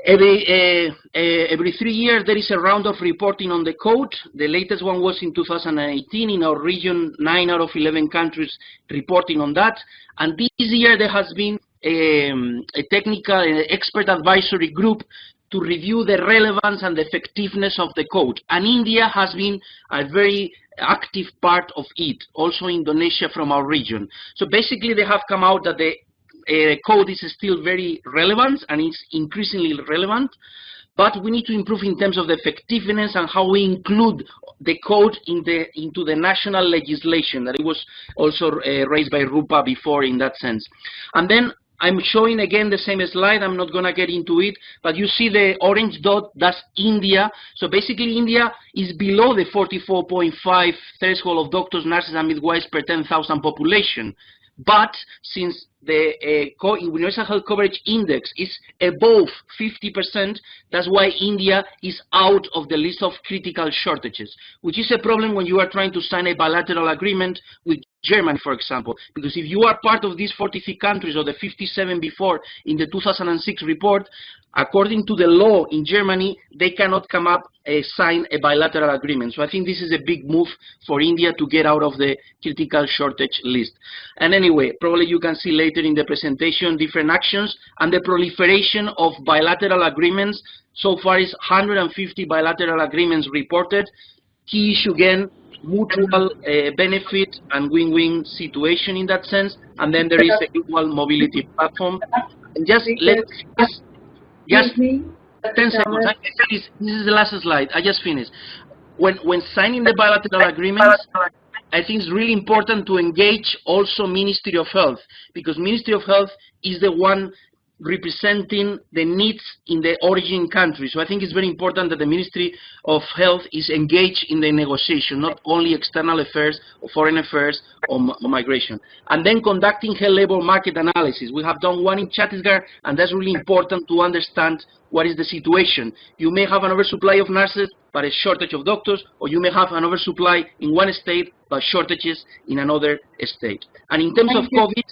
Every 3 years there is a round of reporting on the code. The latest one was in 2018. In our region, 9 out of 11 countries reporting on that. And this year there has been a technical expert advisory group to review the relevance and the effectiveness of the code. And India has been a very active part of it, also Indonesia from our region. So basically they have come out that the code is still very relevant, and it's increasingly relevant, but we need to improve in terms of the effectiveness and how we include the code into the national legislation. That it was also raised by Rupa before in that sense. And then I'm showing again the same slide. I'm not going to get into it, but you see the orange dot, that's India. So basically India is below the 44.5 threshold of doctors, nurses and midwives per 10,000 population. But since the Universal Health Coverage Index is above 50%, that's why India is out of the list of critical shortages, which is a problem when you are trying to sign a bilateral agreement with Germany, for example, because if you are part of these 43 countries or the 57 before in the 2006 report, according to the law in Germany, they cannot come up sign a bilateral agreement. So I think this is a big move for India to get out of the critical shortage list. And anyway, probably you can see later in the presentation different actions and the proliferation of bilateral agreements. So far is 150 bilateral agreements reported. Key issue again, mutual benefit and win-win situation in that sense. And then there is a equal mobility platform. And just 10 seconds. This is the last slide. I just finished. When signing the bilateral agreements, I think it's really important to engage also Ministry of Health, because Ministry of Health is the one representing the needs in the origin country. So I think it's very important that the Ministry of Health is engaged in the negotiation, not only external affairs or foreign affairs or migration. And then conducting health labor market analysis. We have done one in Chhattisgarh, and that's really important to understand what is the situation. You may have an oversupply of nurses, but a shortage of doctors, or you may have an oversupply in one state, but shortages in another state. And in terms of COVID,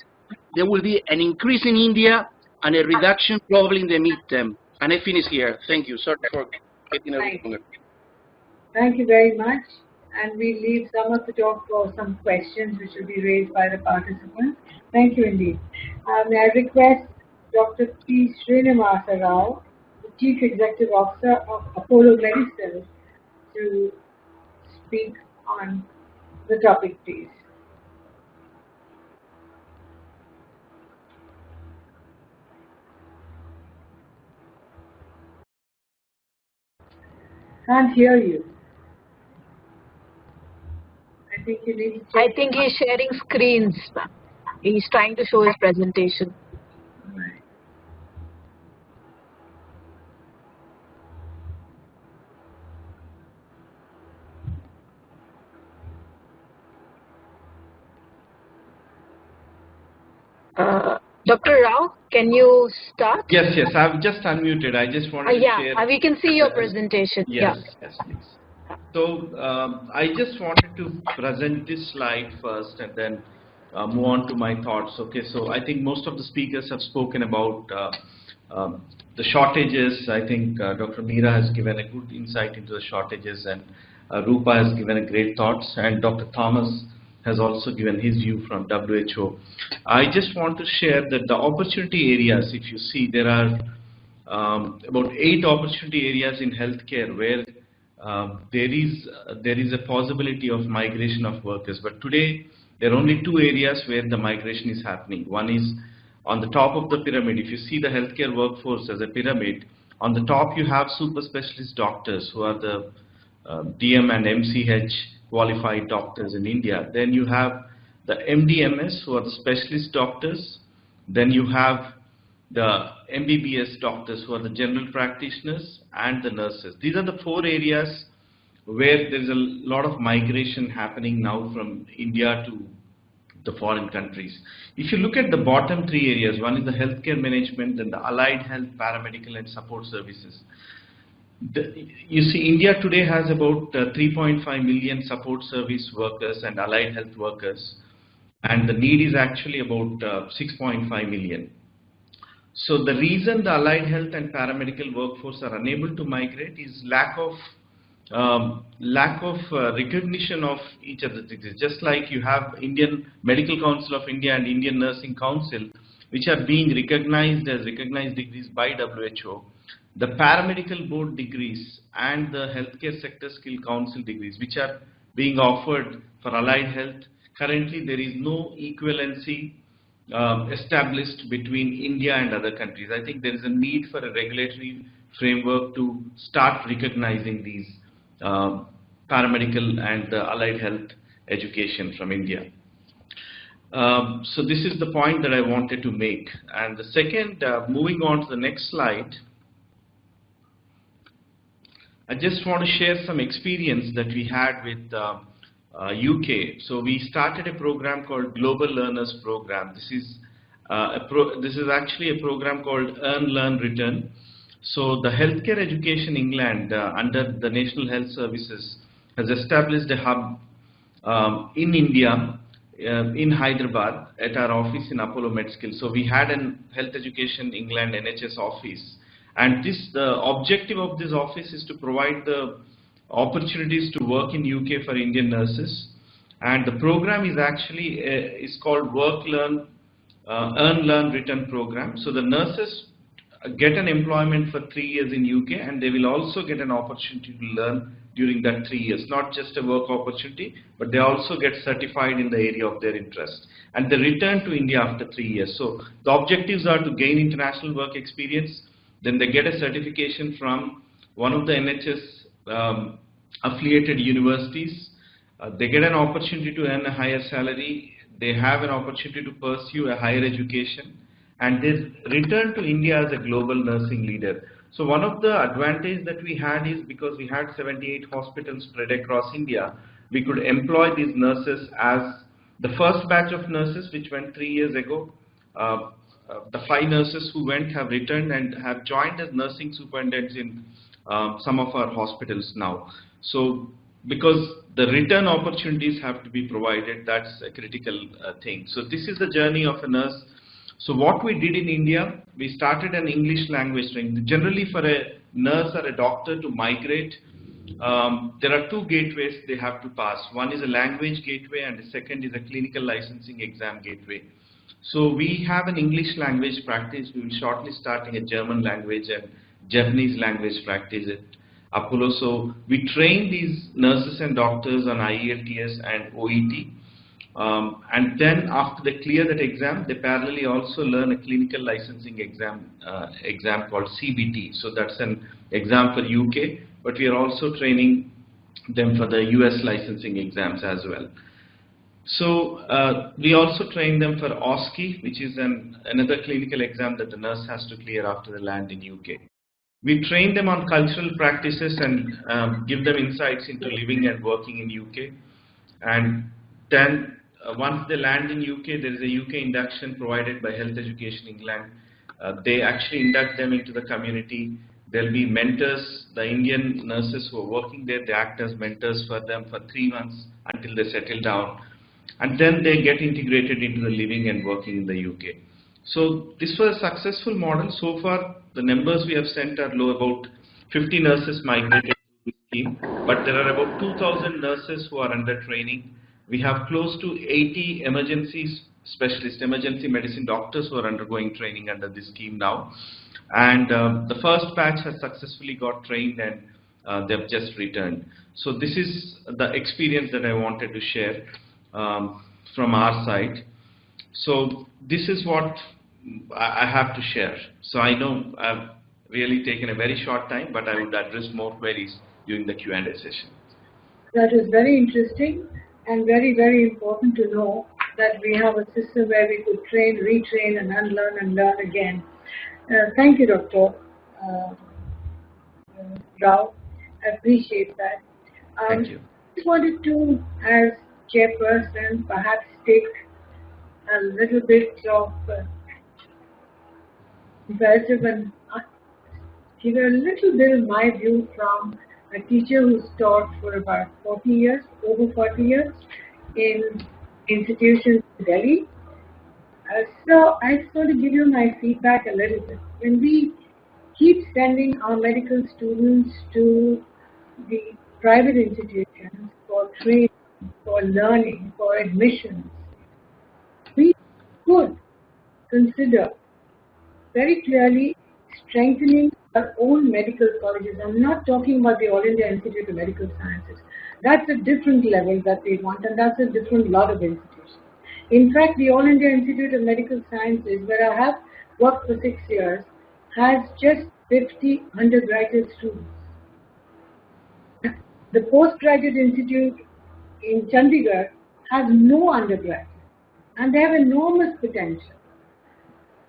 there will be an increase in India and a reduction probably in the midterm. And I finish here. Thank you. Sorry for getting a little longer. Thank you very much. And we leave some of the talk for some questions which will be raised by the participants. Thank you indeed. May I request Dr. P. Srinivasa Rao, the Chief Executive Officer of Apollo Medicine, to speak on the topic, please. Can't hear you. I think you need to check. I think he's sharing screens. He's trying to show his presentation. Dr. Rao, can you start? Yes, I've just unmuted. I just wanted to share. Yeah, we can see your presentation. Yes, please. So I just wanted to present this slide first and then move on to my thoughts. Okay, so I think most of the speakers have spoken about the shortages. I think Dr. Meera has given a good insight into the shortages, and Rupa has given a great thoughts, and Dr. Thomas has also given his view from WHO. I just want to share that the opportunity areas, if you see, there are about 8 opportunity areas in healthcare where there is a possibility of migration of workers. But today, there are only 2 areas where the migration is happening. One is on the top of the pyramid. If you see the healthcare workforce as a pyramid, on the top you have super specialist doctors who are the DM and MCH qualified doctors in India. Then you have the MDMS, who are the specialist doctors. Then you have the MBBS doctors, who are the general practitioners, and the nurses. These are the 4 areas where there is a lot of migration happening now from India to the foreign countries. If you look at the bottom 3 areas, one is the healthcare management, then the allied health, paramedical, and support services. You see, India today has about 3.5 million support service workers and allied health workers, and the need is actually about 6.5 million. So the reason the allied health and paramedical workforce are unable to migrate is lack of recognition of each other degrees. Just like you have Indian Medical Council of India and Indian Nursing Council, which are being recognized as recognized degrees by WHO. The paramedical board degrees and the healthcare sector skill council degrees, which are being offered for allied health, currently there is no equivalency established between India and other countries. I think there is a need for a regulatory framework to start recognizing these paramedical and allied health education from India. So this is the point that I wanted to make. And the second, moving on to the next slide, I just want to share some experience that we had with UK. So we started a program called Global Learners Program. This is actually a program called Earn, Learn, Return. So the Healthcare Education England under the National Health Services has established a hub in India in Hyderabad at our office in Apollo MedSkill. So we had an Health Education England NHS office, and the objective of this office is to provide the opportunities to work in UK for Indian nurses. And the program is actually is called Work, Learn, Earn, Learn, Return program. So the nurses get an employment for 3 years in UK, and they will also get an opportunity to learn during that 3 years. Not just a work opportunity, but they also get certified in the area of their interest. And they return to India after 3 years. So the objectives are to gain international work experience. Then they get a certification from one of the NHS affiliated universities. They get an opportunity to earn a higher salary. They have an opportunity to pursue a higher education, and they return to India as a global nursing leader. So one of the advantages that we had is, because we had 78 hospitals spread across India, we could employ these nurses as the first batch of nurses which went 3 years ago. The 5 nurses who went have returned and have joined as nursing superintendents in some of our hospitals now. So because the return opportunities have to be provided, that's a critical thing. So this is the journey of a nurse. So what we did in India, we started an English language training. Generally, for a nurse or a doctor to migrate, there are 2 gateways they have to pass. One is a language gateway, and the second is a clinical licensing exam gateway. So we have an English language practice. We will shortly starting a German language and Japanese language practice at Apollo. So we train these nurses and doctors on IELTS and OET. And then after they clear that exam, they parallelly also learn a clinical licensing exam called CBT. So that's an exam for UK, but we are also training them for the US licensing exams as well. So we also train them for OSCE, which is another clinical exam that the nurse has to clear after they land in UK. We train them on cultural practices and give them insights into living and working in UK. And then once they land in UK, there is a UK induction provided by Health Education England. They actually induct them into the community. There will be mentors, the Indian nurses who are working there, they act as mentors for them for 3 months until they settle down. And then they get integrated into the living and working in the UK. So this was a successful model. So far, the numbers we have sent are low. About 50 nurses migrated to the scheme, but there are about 2,000 nurses who are under training. We have close to 80 emergency specialists, emergency medicine doctors who are undergoing training under this scheme now. And the first batch has successfully got trained, and they've just returned. So this is the experience that I wanted to share from our side. So this is what I have to share. So I know I've really taken a very short time, but I would address more queries during the Q&A session. That is very interesting and very, very important to know that we have a system where we could train, retrain, and unlearn and learn again. Thank you, Dr. Rao. I appreciate that. Thank you. I just wanted to, as chairperson, perhaps take a little bit of imperative and give a little bit of my view from a teacher who's taught for about 40 years, over 40 years, in institutions in Delhi. So I just want to give you my feedback a little bit. When we keep sending our medical students to the private institutions for training, for learning, for admissions, we could consider very clearly strengthening our own medical colleges. I'm not talking about the All India Institute of Medical Sciences. That's a different level that we want, and that's a different lot of institutions. In fact, the All India Institute of Medical Sciences, where I have worked for 6 years, has just 50 undergraduate students. The Postgraduate Institute in Chandigarh has no undergraduate, and they have enormous potential.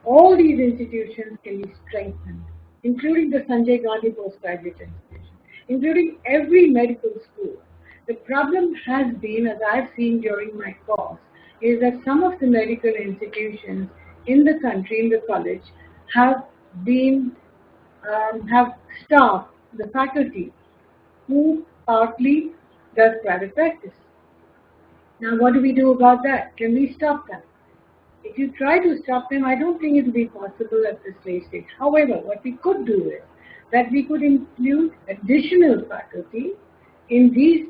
All these institutions can be strengthened, including the Sanjay Gandhi Postgraduate Institution, including every medical school. The problem has been, as I've seen during my course, is that some of the medical institutions in the country, in the college, have staff, the faculty, who partly does private practice. Now, what do we do about that? Can we stop them? If you try to stop them, I don't think it will be possible at this late stage. However, what we could do is that we could include additional faculty in these,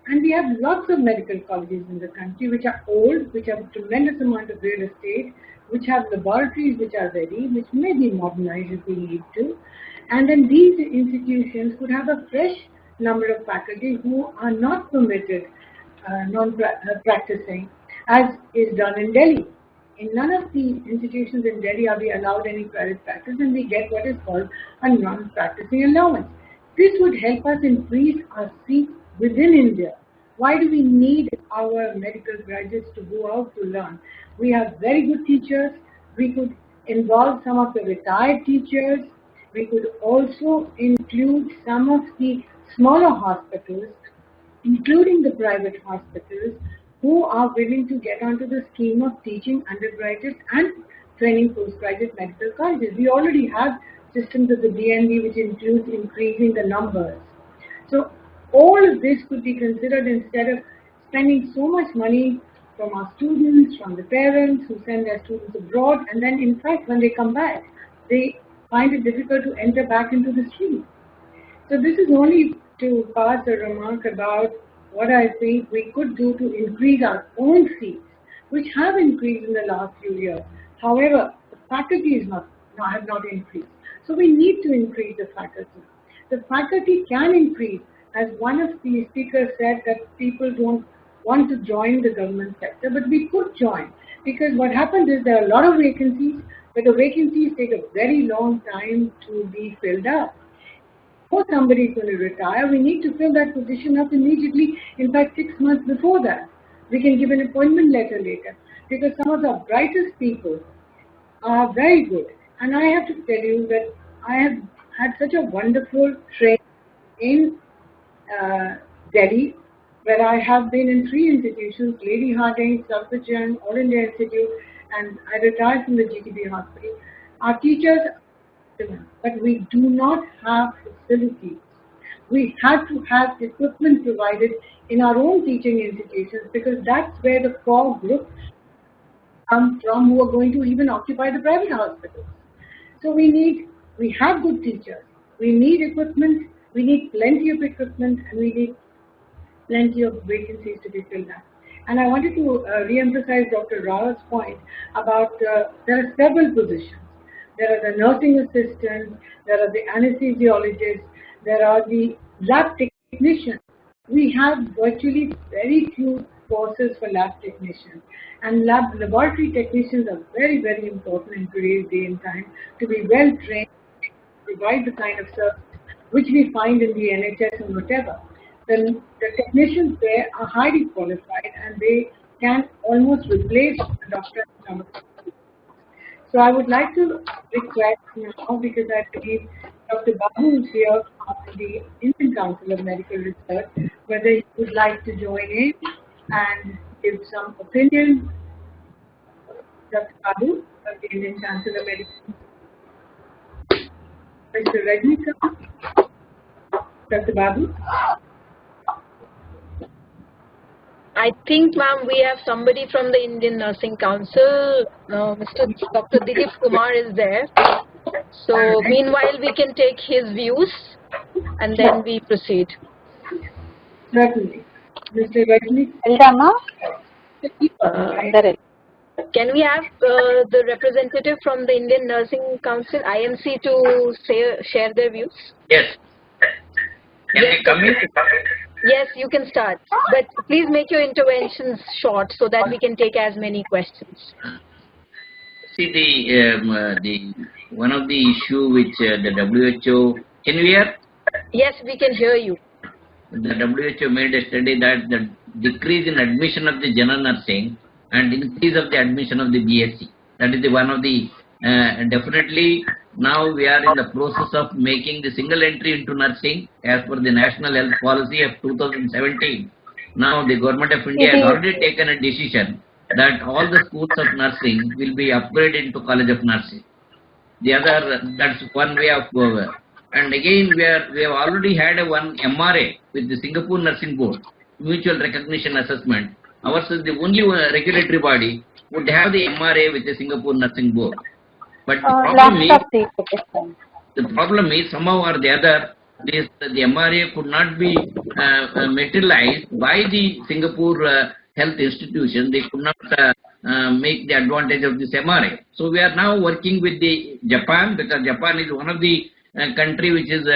and we have lots of medical colleges in the country which are old, which have a tremendous amount of real estate, which have laboratories which are ready, which may be modernized if we need to. And then these institutions could have a fresh number of faculty who are not permitted practicing, as is done in Delhi. In none of the institutions in Delhi are we allowed any private practice, and we get what is called a non-practicing allowance. This would help us increase our seats within India. Why do we need our medical graduates to go out to learn? We have very good teachers. We could involve some of the retired teachers. We could also include some of the smaller hospitals, including the private hospitals, who are willing to get onto the scheme of teaching undergraduate and training postgraduate medical colleges. We already have systems of the DNB which includes increasing the numbers. So all of this could be considered instead of spending so much money from our students, from the parents who send their students abroad, and then in fact when they come back, they find it difficult to enter back into the stream. So this is only to pass a remark about what I think we could do to increase our own seats, which have increased in the last few years. However, the faculty have not increased. So we need to increase the faculty. The faculty can increase, as one of the speakers said, that people don't want to join the government sector, but we could join, because what happens is there are a lot of vacancies, but the vacancies take a very long time to be filled up. Before somebody is going to retire, we need to fill that position up immediately, in fact 6 months before that. We can give an appointment letter later, because some of the brightest people are very good. And I have to tell you that I have had such a wonderful training in Delhi, where I have been in 3 institutions, Lady Hardinge, Safdarjung, All India Institute, and I retired from the GTB hospital. Our teachers, but we do not have facilities. We have to have equipment provided in our own teaching institutions, because that's where the core group come from who are going to even occupy the private hospitals. So we have good teachers. We need equipment. We need plenty of equipment, and we need plenty of vacancies to be filled up. And I wanted to re-emphasize Dr. Rao's point about there are several positions. There are the nursing assistants, there are the anesthesiologists, there are the lab technicians. We have virtually very few courses for lab technicians. And laboratory technicians are very, very important in today's day and time to be well trained, provide the kind of service which we find in the NHS and whatever. The technicians there are highly qualified, and they can almost replace the doctor. So I would like to request now, because I believe Dr. Babu is here from the Indian Council of Medical Research, whether he would like to join in and give some opinion. Dr. Babu of the Indian Council of Medical Research. Mr. Rajnikant. Dr. Babu. I think, ma'am, we have somebody from the Indian Nursing Council. Dr. Dilip Kumar is there. So, meanwhile, we can take his views and then we proceed. Certainly. Mr. Rajnikant. Can we have the representative from the Indian Nursing Council, INC, to share their views? Yes. Can we come in? Yes, you can start, but please make your interventions short so that we can take as many questions. See, the one of the issue which the WHO, can you hear? Yes, we can hear you. The WHO made a study that the decrease in admission of the general nursing and increase of the admission of the BSc. That is the one of the definitely. Now we are in the process of making the single entry into nursing as per the National Health Policy of 2017. Now the Government of India has already taken a decision that all the schools of nursing will be upgraded into College of Nursing. The other, that's one way of going. And again, we have already had one MRA with the Singapore Nursing Board, Mutual Recognition Assessment, ours is the only regulatory body, would have the MRA with the Singapore Nursing Board. But the problem is somehow or the other, the MRA could not be materialized by the Singapore health institution. They could not make the advantage of this MRA. So we are now working with the Japan, because Japan is one of the country which is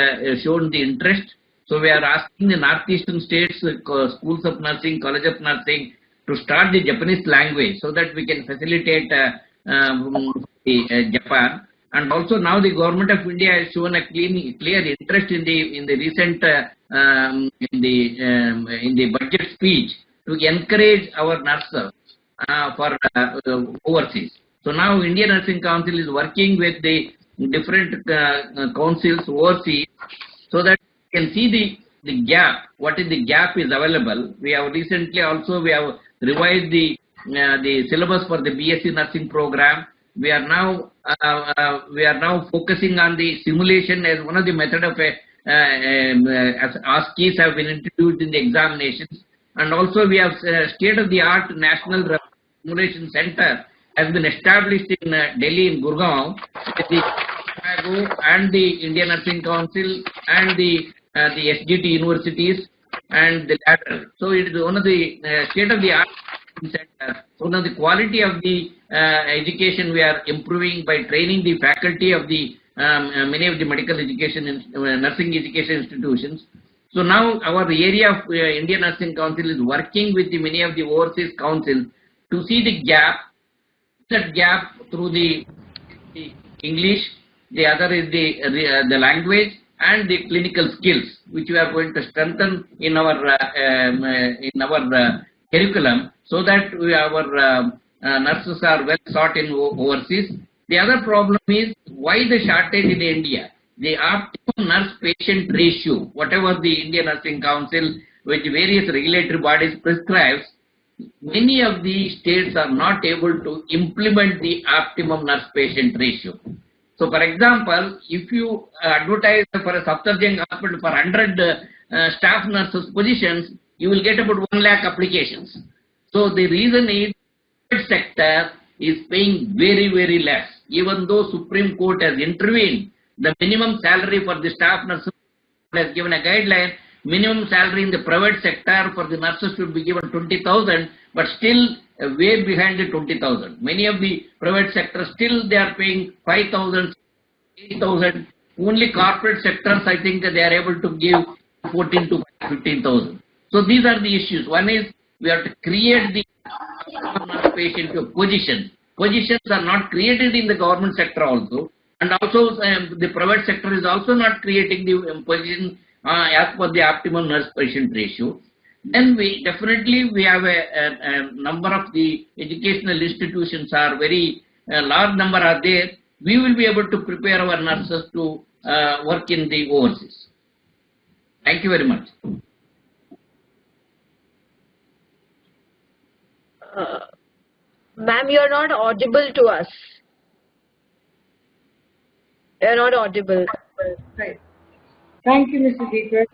shown the interest. So we are asking the northeastern states, schools of nursing, college of nursing, to start the Japanese language so that we can facilitate Japan. And also now the government of India has shown a clear interest in the recent in the budget speech to encourage our nurses for overseas. So now Indian Nursing Council is working with the different councils overseas so that we can see the gap, what is the gap is available. We have recently also revised the syllabus for the BSc nursing program. We are now focusing on the simulation as one of the method of as ASCIIs have been introduced in the examinations, and also we have state-of-the-art National Simulation Center has been established in Delhi in Gurgaon with the and the Indian Nursing Council and the SGT universities and the latter. So it is one of the state-of-the-art center. So now the quality of the education we are improving by training the faculty of the many of the medical education nursing education institutions. So now our area of Indian Nursing Council is working with the many of the overseas councils to see the gap. That gap through the English, the other is the language and the clinical skills, which we are going to strengthen in our curriculum, so that our nurses are well sought in overseas. The other problem is why the shortage in India. The optimum nurse-patient ratio, whatever the Indian Nursing Council, which various regulatory bodies prescribes, many of the states are not able to implement the optimum nurse-patient ratio. So, for example, if you advertise for a Safdarjung hospital for 100 staff nurses positions, you will get about 1 lakh applications. So, the reason is the private sector is paying very, very less. Even though Supreme Court has intervened, the minimum salary for the staff nurses has given a guideline. Minimum salary in the private sector for the nurses should be given 20,000, but still way behind the 20,000. Many of the private sectors still they are paying 5,000, 8,000. Only corporate sectors, I think that they are able to give 14 to 15,000. So these are the issues. One is we have to create the patient positions. Positions are not created in the government sector also, and also the private sector is also not creating the position as per the optimum nurse-patient ratio. Then we have a number of the educational institutions are very large number are there. We will be able to prepare our nurses to work in the overseas. Thank you very much. Ma'am, you are not audible to us. You are not audible. Right. Thank you, Mr. Deepak.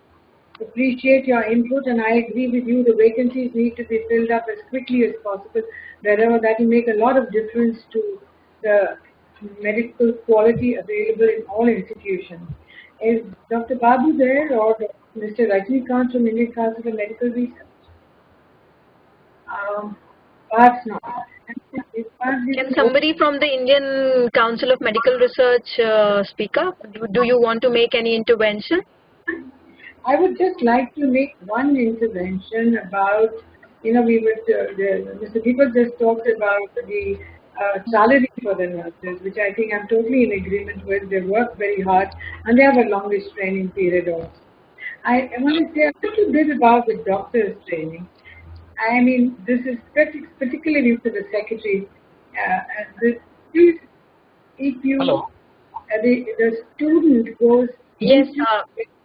Appreciate your input, and I agree with you. The vacancies need to be filled up as quickly as possible. Wherever that will make a lot of difference to the medical quality available in all institutions. Is Dr. Babu there, or Mr. Rajnikant from Indian Council of Medical Research? Perhaps not. Can somebody from the Indian Council of Medical Research speak up? Do you want to make any intervention? I would just like to make one intervention about, Mr. Deepak just talked about the salary for the nurses, which I think I'm totally in agreement with. They work very hard and they have a longest training period also. I want to say a little bit about the doctor's training. I mean, this is particularly to the secretary. Please, if you, the student goes. Yes,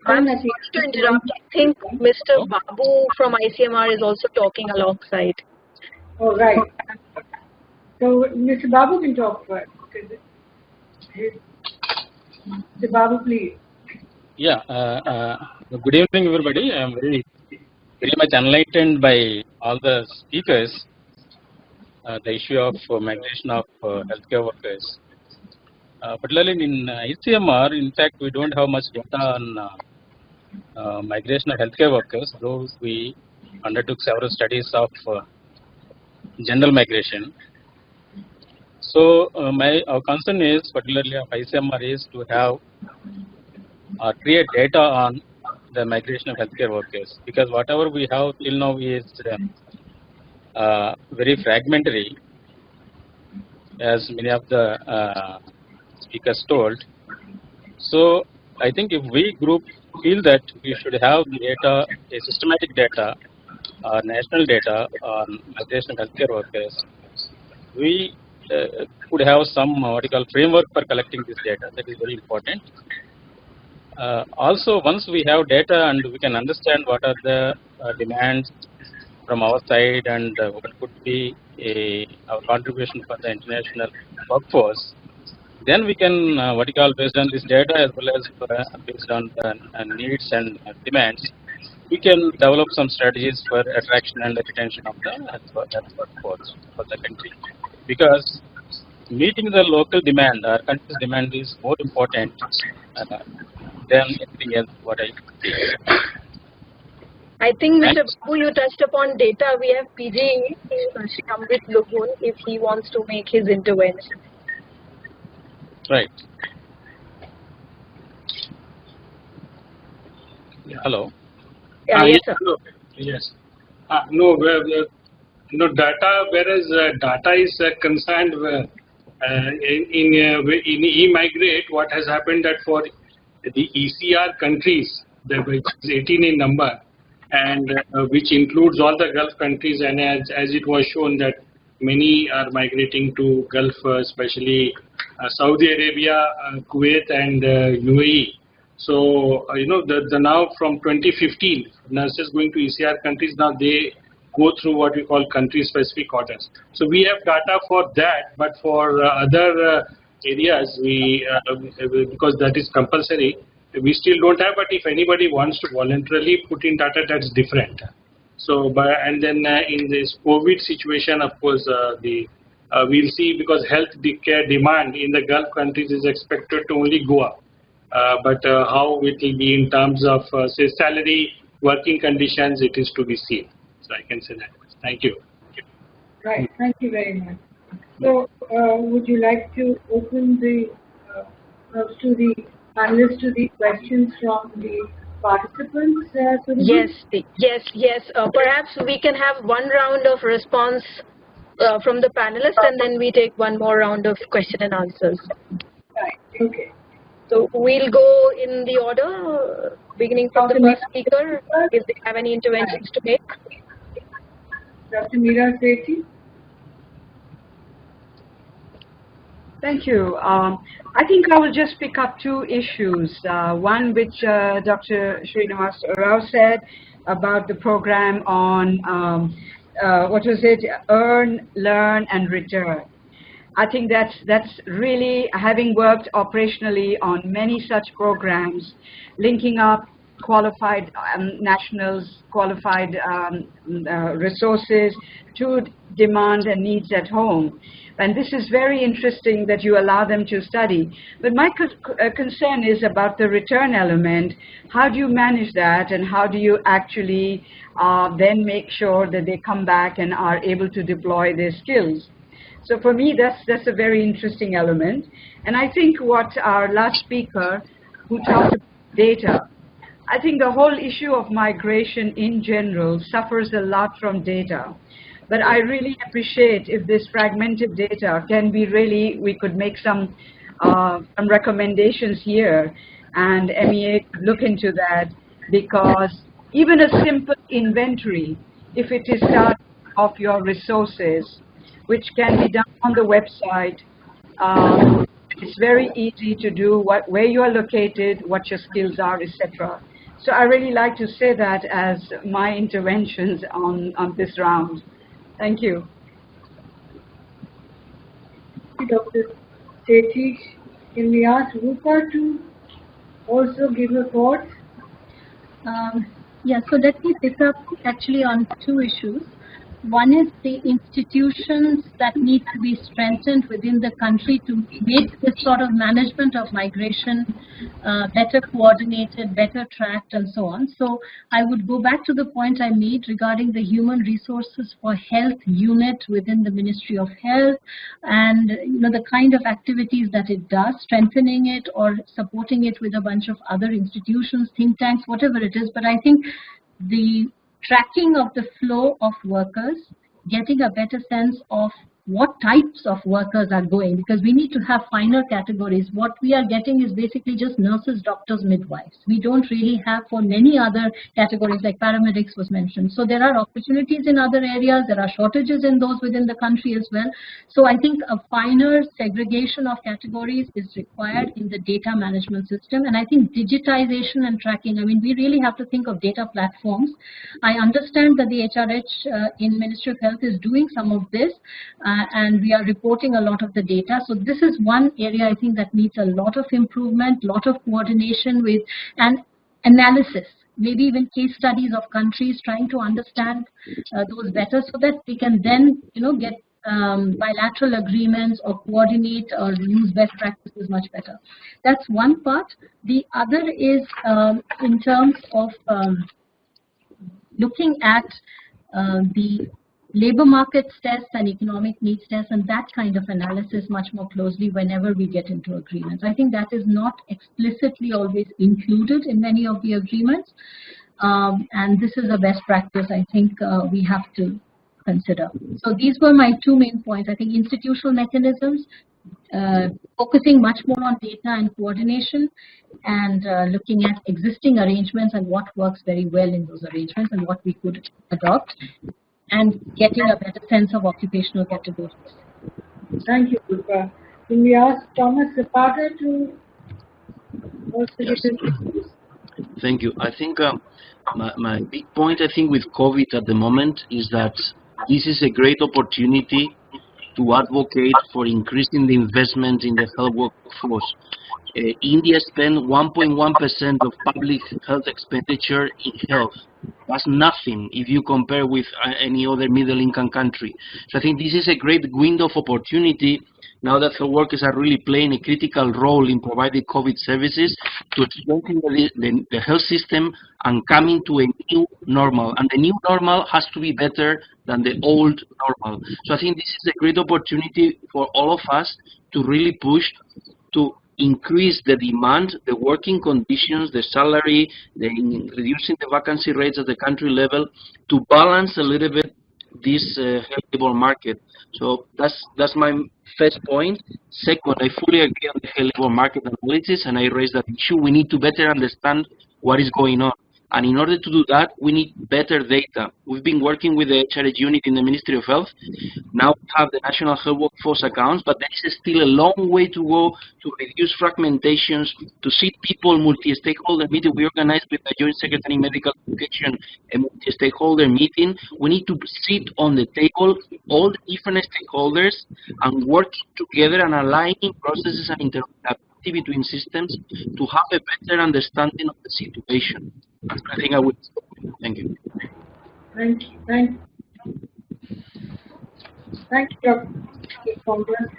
I'm sorry to interrupt. I think Mr. Babu from ICMR is also talking alongside. Oh, right. So, Mr. Babu can talk first. Mr. Babu, please. Yeah. Good evening, everybody. I am very very much enlightened by all the speakers, the issue of migration of healthcare workers. Particularly in ICMR, in fact, we don't have much data on migration of healthcare workers, though we undertook several studies of general migration. So our concern is, particularly of ICMR, is to have create data on the migration of healthcare workers, because whatever we have till now is very fragmentary, as many of the speakers told. So I think if we group feel that we should have the data, a systematic data or national data on migration of healthcare workers, we could have some what you call framework for collecting this data. That is very important. Also, once we have data and we can understand what are the demands from our side and what could be our contribution for the international workforce, then we can what you call, based on this data as well as based on the needs and demands, we can develop some strategies for attraction and retention of the workforce for the country. Because meeting the local demand, our country's demand, is more important than anything else, what I see. I think, Mr. Babu, you touched upon data. We have PG Shamrit Lugun if he wants to make his intervention. Right. Hello. Yes, sir. Yes. No, data, whereas data is concerned in eMigrate, what has happened that for the ECR countries, which is 18 in number, and which includes all the Gulf countries, and as it was shown that many are migrating to Gulf, especially Saudi Arabia, Kuwait, and UAE. So the now from 2015, nurses going to ECR countries, now they go through what we call country-specific orders. So we have data for that, but for other areas, we because that is compulsory, we still don't have. But if anybody wants to voluntarily put in data, that's different. So, and then in this COVID situation, of course, we'll see, because health care demand in the Gulf countries is expected to only go up. But how it will be in terms of say salary, working conditions, it is to be seen. So I can say that. Thank you. Right. Thank you very much. So would you like to open the to the panelists to the questions from the participants? Yes. Perhaps we can have one round of response from the panelists, and then we take one more round of question and answers. Right. Okay. So we'll go in the order, beginning from the first speaker, if they have any interventions to make. Dr. Meera Sethi. Thank you. I think I will just pick up two issues. One which Dr. Srinivas Rao said about the program on, what was it, earn, learn, and return. I think that's really, having worked operationally on many such programs, linking up qualified nationals, qualified resources to demand and needs at home. And this is very interesting that you allow them to study. But my concern is about the return element. How do you manage that, and how do you actually then make sure that they come back and are able to deploy their skills? So for me, that's a very interesting element. And I think what our last speaker, who talked about data, I think the whole issue of migration in general suffers a lot from data. But I really appreciate if this fragmented data can be really, we could make some recommendations here, and MEA could look into that, because even a simple inventory, if it is part of your resources, which can be done on the website, it's very easy to do where you are located, what your skills are, etc. So I really like to say that as my interventions on this round. Thank you. Dr. Sethi, can we ask Rupa to also give her thoughts? Yeah, so let me pick up actually on two issues. One is the institutions that need to be strengthened within the country to make this sort of management of migration better coordinated, better tracked, and so on. So I would go back to the point I made regarding the Human Resources for Health unit within the Ministry of Health, and the kind of activities that it does, strengthening it or supporting it with a bunch of other institutions, think tanks, whatever it is. But I think the tracking of the flow of workers, getting a better sense of what types of workers are going, because we need to have finer categories. What we are getting is basically just nurses, doctors, midwives. We don't really have for many other categories, like paramedics was mentioned. So there are opportunities in other areas. There are shortages in those within the country as well. So I think a finer segregation of categories is required in the data management system. And I think digitization and tracking, I mean, we really have to think of data platforms. I understand that the HRH in Ministry of Health is doing some of this, and we are reporting a lot of the data. So this is one area I think that needs a lot of improvement, lot of coordination with and analysis, maybe even case studies of countries, trying to understand those better so that we can then get bilateral agreements or coordinate or use best practices much better. That's one part. The other is in terms of looking at the labor markets tests and economic needs tests and that kind of analysis much more closely whenever we get into agreements. I think that is not explicitly always included in many of the agreements, and this is a best practice I think we have to consider. So these were my two main points. I think institutional mechanisms, focusing much more on data and coordination, and looking at existing arrangements and what works very well in those arrangements and what we could adopt, and getting a better sense of occupational categories. Thank you, Durga. Can we ask Thomas Zapata to also Yes. give his views? Thank you. I think my big point, I think, with COVID at the moment is that this is a great opportunity to advocate for increasing the investment in the health workforce. India spent 1.1% of public health expenditure in health. That's nothing if you compare with any other middle-income country. So I think this is a great window of opportunity now that health workers are really playing a critical role in providing COVID services to strengthen the health system and coming to a new normal. And the new normal has to be better than the old normal. So I think this is a great opportunity for all of us to really push to increase the demand, the working conditions, the salary, reducing the vacancy rates at the country level to balance a little bit this health labor market. So that's my first point. Second, I fully agree on the health labor market analysis, and I raised that issue. We need to better understand what is going on. And in order to do that, we need better data. We've been working with the HRH unit in the Ministry of Health. Now we have the National Health Workforce Accounts, but there is still a long way to go to reduce fragmentations, to see people, multi-stakeholder meeting. We organized with the Joint Secretary Medical Education a multi-stakeholder meeting. We need to sit on the table, all the different stakeholders, and work together and aligning processes and interoperability between systems to have a better understanding of the situation. I think I would. Thank you. Thank you. Thank you, Dr. Congress.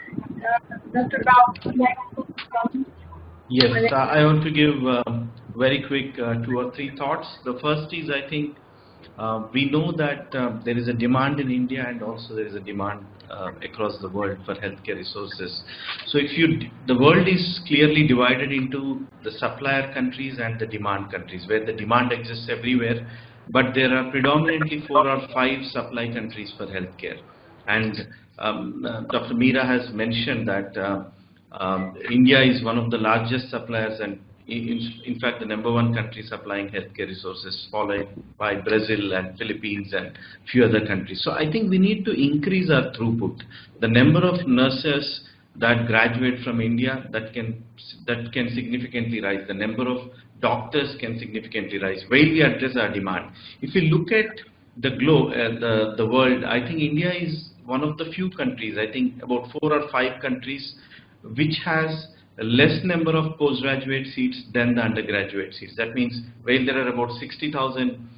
Dr. Rao, would you like to comment? Yes, I want to give very quick 2 or 3 thoughts. The first is, I think we know that there is a demand in India and also there is a demand across the world for healthcare resources. So the world is clearly divided into the supplier countries and the demand countries, where the demand exists everywhere, but there are predominantly 4 or 5 supply countries for healthcare. And Dr. Meera has mentioned that India is one of the largest suppliers, and in fact the #1 country supplying healthcare resources, followed by Brazil and Philippines and few other countries. So I think we need to increase our throughput. The number of nurses that graduate from India, that can significantly rise. The number of doctors can significantly rise while we address our demand. If you look at the globe, the world, I think India is one of the few countries, I think about 4 or 5 countries, which has less number of postgraduate seats than the undergraduate seats. That means while there are about 60,000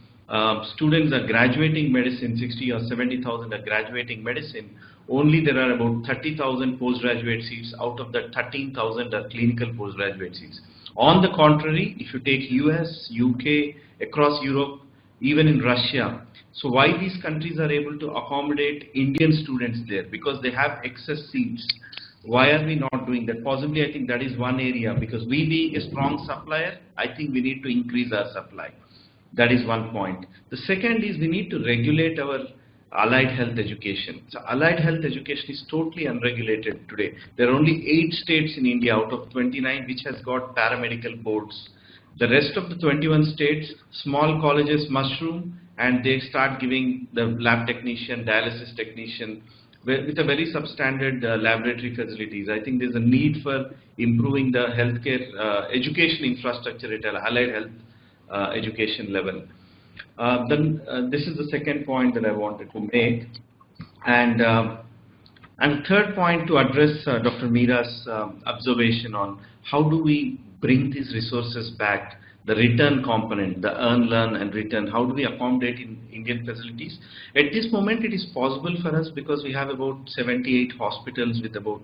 students are graduating medicine, 60 or 70,000 are graduating medicine, only there are about 30,000 postgraduate seats out of the 13,000 are clinical postgraduate seats. On the contrary, if you take US, UK, across Europe, even in Russia, so why these countries are able to accommodate Indian students there? Because they have excess seats. Why are we not doing that? Possibly, I think that is one area, because we being a strong supplier, I think we need to increase our supply. That is one point. The second is we need to regulate our allied health education. So allied health education is totally unregulated today. There are only 8 states in India out of 29 which has got paramedical boards. The rest of the 21 states, small colleges mushroom and they start giving the lab technician, dialysis technician with a very substandard laboratory facilities. I think there's a need for improving the healthcare education infrastructure at allied health education level. Then this is the second point that I wanted to make. And third point to address Dr. Meera's observation on how do we bring these resources back, the return component, the earn, learn and return, how do we accommodate in Indian facilities? At this moment it is possible for us because we have about 78 hospitals with about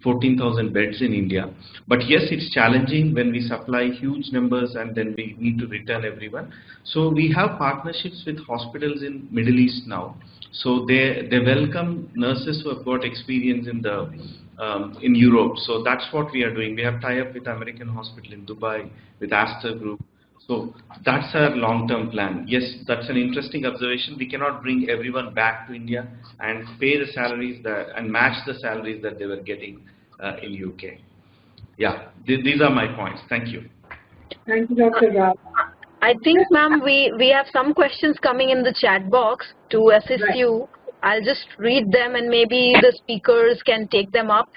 14,000 beds in India. But yes, it's challenging when we supply huge numbers and then we need to return everyone. So we have partnerships with hospitals in Middle East now. So they welcome nurses who have got experience in Europe. So that's what we are doing. We have tie-up with American Hospital in Dubai, with Aster Group. So that's our long-term plan. Yes, that's an interesting observation. We cannot bring everyone back to India and pay the salaries and match the salaries that they were getting in UK. Yeah, these are my points. Thank you. Thank you, Dr. Rao. I think, ma'am, we have some questions coming in the chat box to assist you. I'll just read them and maybe the speakers can take them up.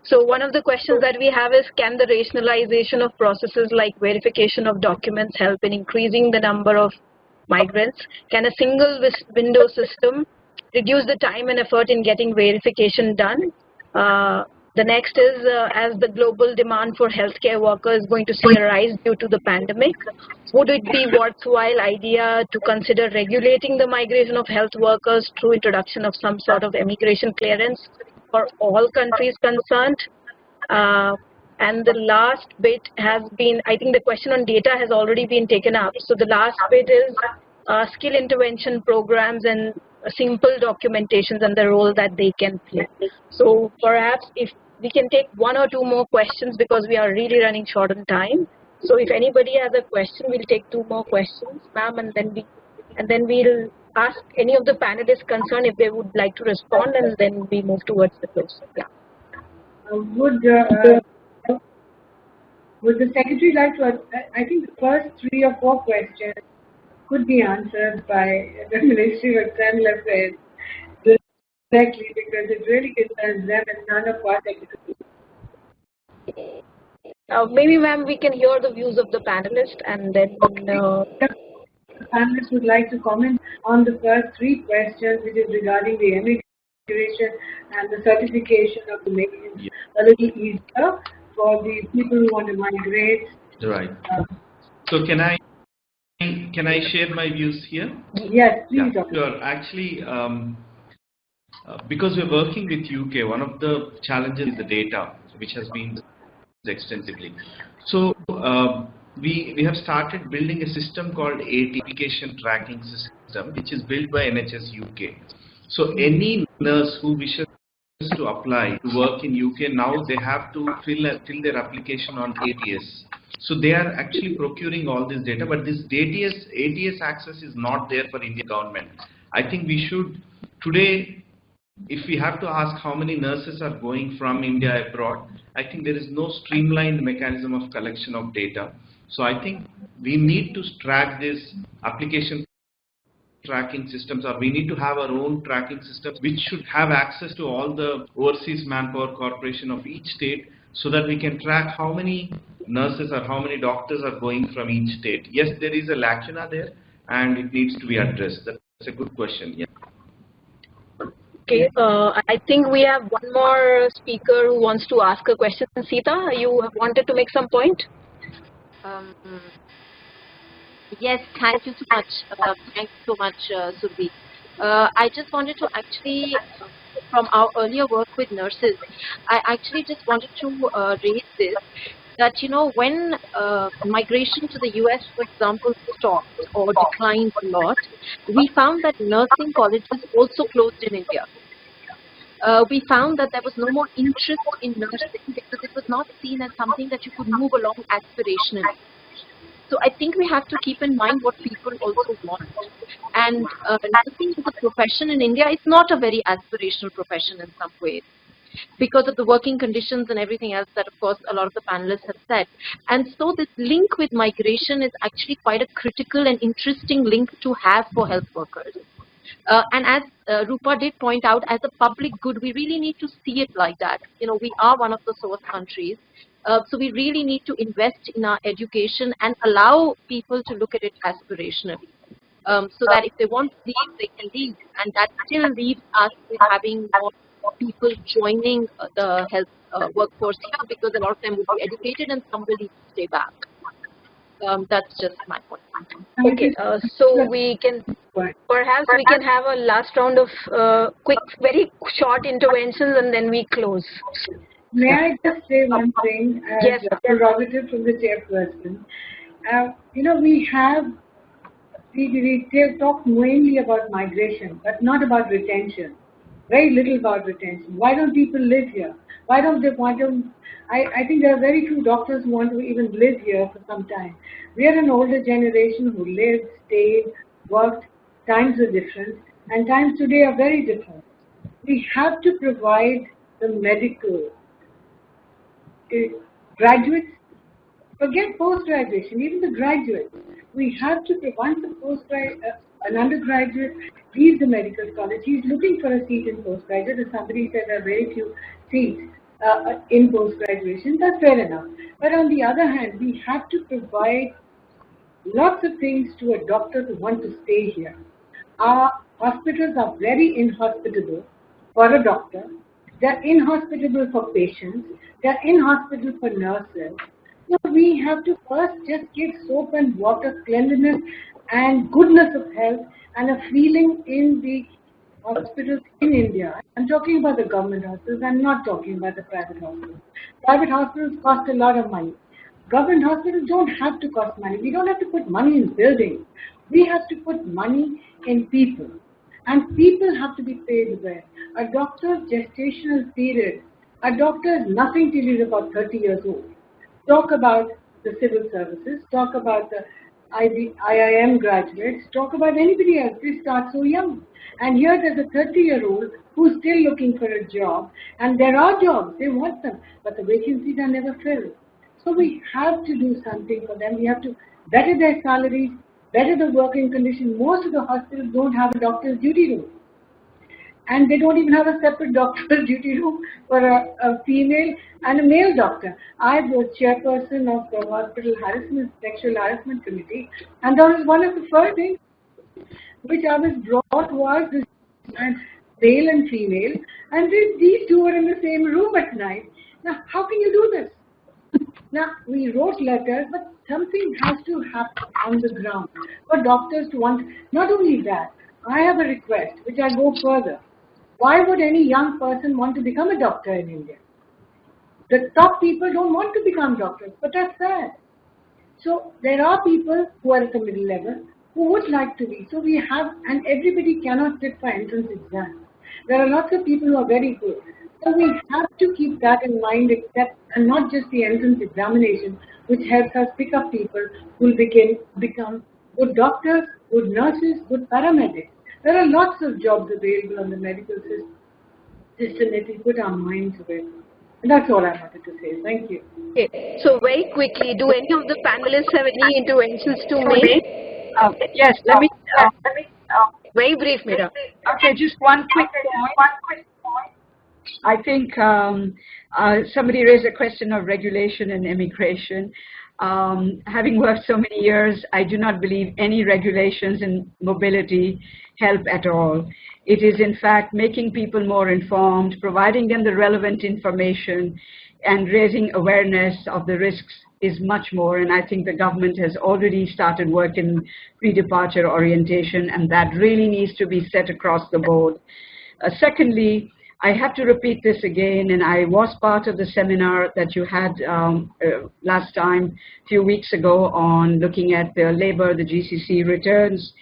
So one of the questions that we have is, can the rationalization of processes like verification of documents help in increasing the number of migrants? Can a single window system reduce the time and effort in getting verification done? The next is, as the global demand for healthcare workers is going to see a rise due to the pandemic, would it be worthwhile idea to consider regulating the migration of health workers through introduction of some sort of immigration clearance for all countries concerned? And the last bit has been, I think the question on data has already been taken up. So the last bit is skill intervention programs and simple documentations and the role that they can play. So perhaps if we can take 1 or 2 more questions because we are really running short on time. So if anybody has a question, we'll take 2 more questions, ma'am, and then we'll ask any of the panelists concerned if they would like to respond, and then we move towards the close. Yeah. Would the secretary like to? I think the first 3 or 4 questions could be answered by the Ministry of External Affairs directly, because it really concerns them and none of our technical people. Maybe, ma'am, we can hear the views of the panelists and then. The panelists would like to comment on the first 3 questions, which is regarding the immigration and the certification of the making a little easier for the people who want to migrate. Right. So can I share my views here? Yes, please. Yeah, sure. Actually, because we're working with UK, one of the challenges is the data, which has been used extensively. So we have started building a system called AT, Application Tracking System, which is built by NHS UK. So any nurse who wishes to apply to work in UK, now they have to fill their application on ATS. So they are actually procuring all this data, but this ATS access is not there for Indian government. I think we should, today, if we have to ask how many nurses are going from India abroad, I think there is no streamlined mechanism of collection of data. So I think we need to track this application tracking systems, or we need to have our own tracking systems which should have access to all the overseas manpower corporation of each state, so that we can track how many nurses or how many doctors are going from each state. Yes, there is a lacuna there and it needs to be addressed. That's a good question. Yeah. Okay, I think we have one more speaker who wants to ask a question. Sita, you wanted to make some point? Yes, thank you so much. Thanks so much, Surbhi. I just wanted to actually, from our earlier work with nurses, I actually just wanted to raise this, that, you know, when migration to the US, for example, stopped or declined a lot, we found that nursing colleges also closed in India. We found that there was no more interest in nursing because it was not seen as something that you could move along aspirationally. So I think we have to keep in mind what people also want. And nursing as a profession in India is not a very aspirational profession in some ways, because of the working conditions and everything else that, of course, a lot of the panelists have said. And so this link with migration is actually quite a critical and interesting link to have for health workers. And as Rupa did point out, as a public good, we really need to see it like that. You know, we are one of the source countries. So we really need to invest in our education and allow people to look at it aspirationally. So that if they want to leave, they can leave. And that still leaves us with having more people joining the health workforce here, because a lot of them will be educated and some will need to stay back. That's just my point. Okay, so we can, perhaps we can have a last round of quick, very short interventions and then we close. May I just say one thing as yes, a prerogative from the chairperson? You know, we talk mainly about migration, but not about retention. Very little about retention. Why don't people live here? Why don't they want to? I think there are very few doctors who want to even live here for some time. We are an older generation who lived, stayed, worked. Times are different, and times today are very different. We have to provide the medical graduates, forget post-graduation, even the graduates. We have to, once an undergraduate leaves the medical college, he's looking for a seat in postgraduate. As somebody said, there are very few seats in post-graduation. That's fair enough. But on the other hand, we have to provide lots of things to a doctor to want to stay here. Our hospitals are very inhospitable for a doctor. They're inhospitable for patients. They're inhospitable for nurses. So we have to first just give soap and water, cleanliness and goodness of health and a feeling in the hospitals in India. I'm talking about the government hospitals. I'm not talking about the private hospitals. Private hospitals cost a lot of money. Government hospitals don't have to cost money. We don't have to put money in buildings. We have to put money in people. And people have to be paid well. A doctor's gestational period, a doctor is nothing till he's about 30 years old. Talk about the civil services, talk about the IIM graduates, talk about anybody else. They start so young. And here there's a 30-year-old who's still looking for a job. And there are jobs, they want them, but the vacancies are never filled. So we have to do something for them. We have to better their salaries, better the working conditions. Most of the hospitals don't have a doctor's duty room. And they don't even have a separate doctor's duty room for a female and a male doctor. I was chairperson of the hospital sexual harassment committee, and that was one of the first things which I was brought was this male and female, and these two were in the same room at night. Now, how can you do this? Now, we wrote letters, but something has to happen on the ground for doctors to want. Not only that, I have a request, which I go further. Why would any young person want to become a doctor in India? The top people don't want to become doctors, but that's sad. So there are people who are at the middle level who would like to be. So we have, and everybody cannot sit for entrance exams. There are lots of people who are very good. So we have to keep that in mind, and not just the entrance examination, which helps us pick up people who will become good doctors, good nurses, good paramedics. There are lots of jobs available on the medical system if we put our minds to it. And that's all I wanted to say. Thank you. Okay. So very quickly, do any of the panelists have any interventions to make? Yes, let me. Very brief, Meera. Okay, just one quick point. I think somebody raised a question of regulation and immigration. Having worked so many years, I do not believe any regulations in mobility help at all. It is in fact making people more informed, providing them the relevant information, and raising awareness of the risks is much more. And I think the government has already started work in pre-departure orientation, and that really needs to be set across the board. Secondly, I have to repeat this again, and I was part of the seminar that you had last time, a few weeks ago, on looking at the labor, the GCC returns.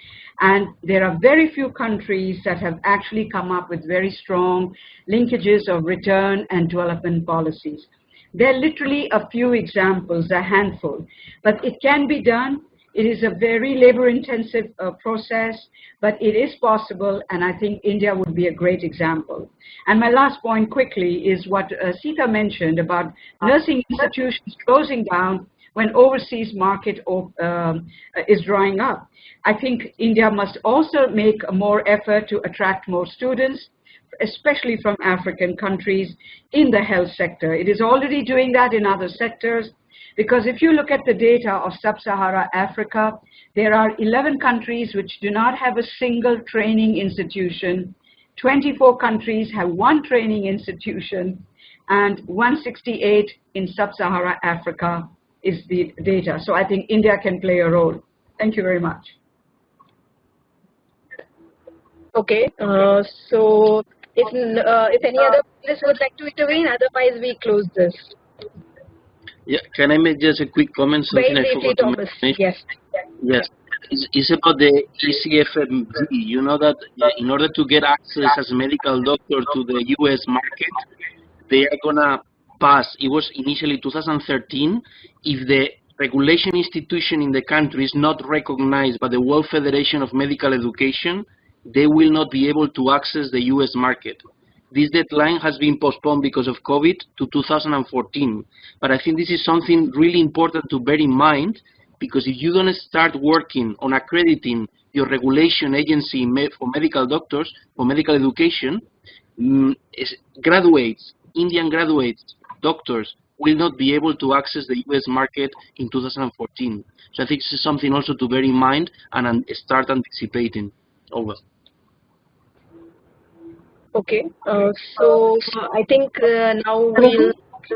And there are very few countries that have actually come up with very strong linkages of return and development policies. There are literally a few examples, a handful, but it can be done. It is a very labor-intensive process, but it is possible, and I think India would be a great example. And my last point quickly is what Sita mentioned about nursing institutions closing down when overseas market is drying up. I think India must also make a more effort to attract more students, especially from African countries, in the health sector. It is already doing that in other sectors, because if you look at the data of Sub-Saharan Africa, there are 11 countries which do not have a single training institution. 24 countries have one training institution, and 168 in Sub-Saharan Africa is the data. So I think India can play a role. Thank you very much. Okay, so if any other panelists would like to intervene, otherwise we close this. Yeah, can I make just a quick comment? Very briefly, Thomas. Yes. Yes. It's about the ECFMG. You know that in order to get access as a medical doctor to the US market, they are going to pass, it was initially 2013, if the regulation institution in the country is not recognized by the World Federation of Medical Education, they will not be able to access the US market. This deadline has been postponed because of COVID to 2014. But I think this is something really important to bear in mind, because if you're going to start working on accrediting your regulation agency for medical doctors, for medical education, graduates, Indian graduates, doctors, will not be able to access the US market in 2014. So I think this is something also to bear in mind and start anticipating. Over. Okay, so I think now we'll...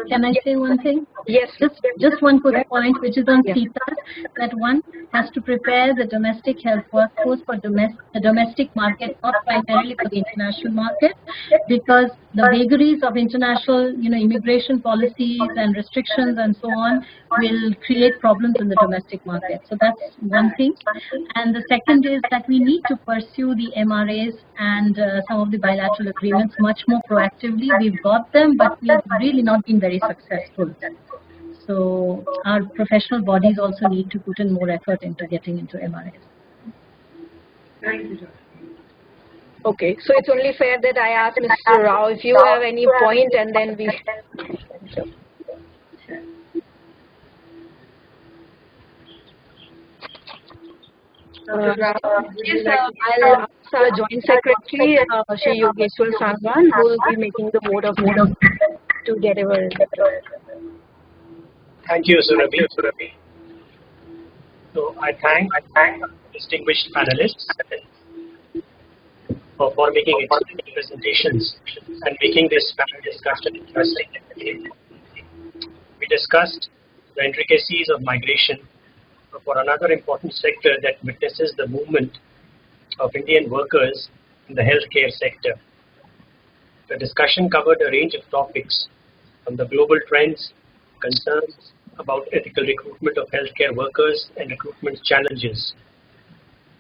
Can I say one thing? Yes. Just one quick point, which is on CETA, that one has to prepare the domestic health workforce for the domestic market, not primarily for the international market, because the vagaries of international, immigration policies and restrictions and so on will create problems in the domestic market. So that's one thing. And the second is that we need to pursue the MRAs and some of the bilateral agreements much more proactively. We've got them, but we've really not been very successful. So our professional bodies also need to put in more effort into getting into MRAs. Thank you, Dr. Okay, so it's only fair that I ask Mr. Rao if you have any point, and then we... Yes, I'll ask our Joint Secretary, Shri Yogeshwar Sangwan, who will be making the vote of to get over. Thank you, Surabhi. So I thank distinguished panelists for making excellent presentations and making this panel discussion interesting. We discussed the intricacies of migration for another important sector that witnesses the movement of Indian workers in the healthcare sector. The discussion covered a range of topics, from the global trends, concerns about ethical recruitment of healthcare workers, and recruitment challenges.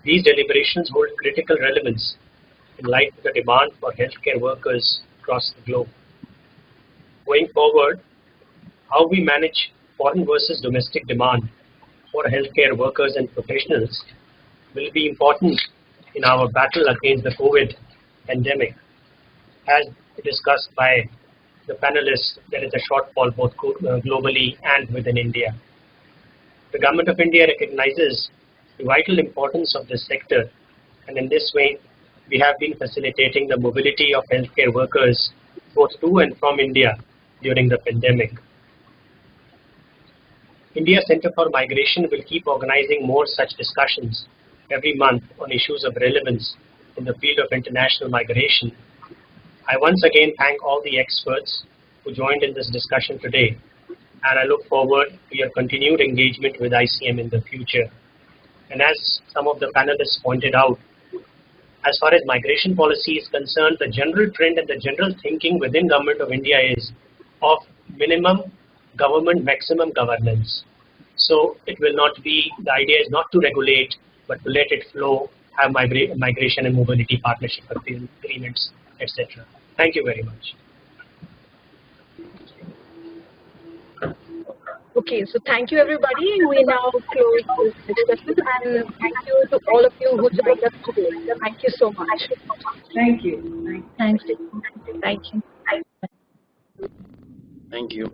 These deliberations hold critical relevance in light of the demand for healthcare workers across the globe. Going forward, how we manage foreign versus domestic demand for healthcare workers and professionals will be important in our battle against the COVID pandemic. As discussed by the panelists, there is a shortfall both globally and within India. The Government of India recognizes the vital importance of this sector, and in this way, we have been facilitating the mobility of healthcare workers both to and from India during the pandemic. India Center for Migration will keep organizing more such discussions every month on issues of relevance in the field of international migration. I once again thank all the experts who joined in this discussion today, and I look forward to your continued engagement with ICM in the future. And as some of the panelists pointed out, as far as migration policy is concerned, the general trend and the general thinking within Government of India is of minimum government, maximum governance. So it will not be, the idea is not to regulate, but to let it flow, have migration and mobility partnership agreements, etc. Thank you very much. Okay, so thank you everybody. We now close this discussion, and thank you to all of you who joined us today. Thank you so much. Thank you. Thanks. Thank you. Thank you. Thank you.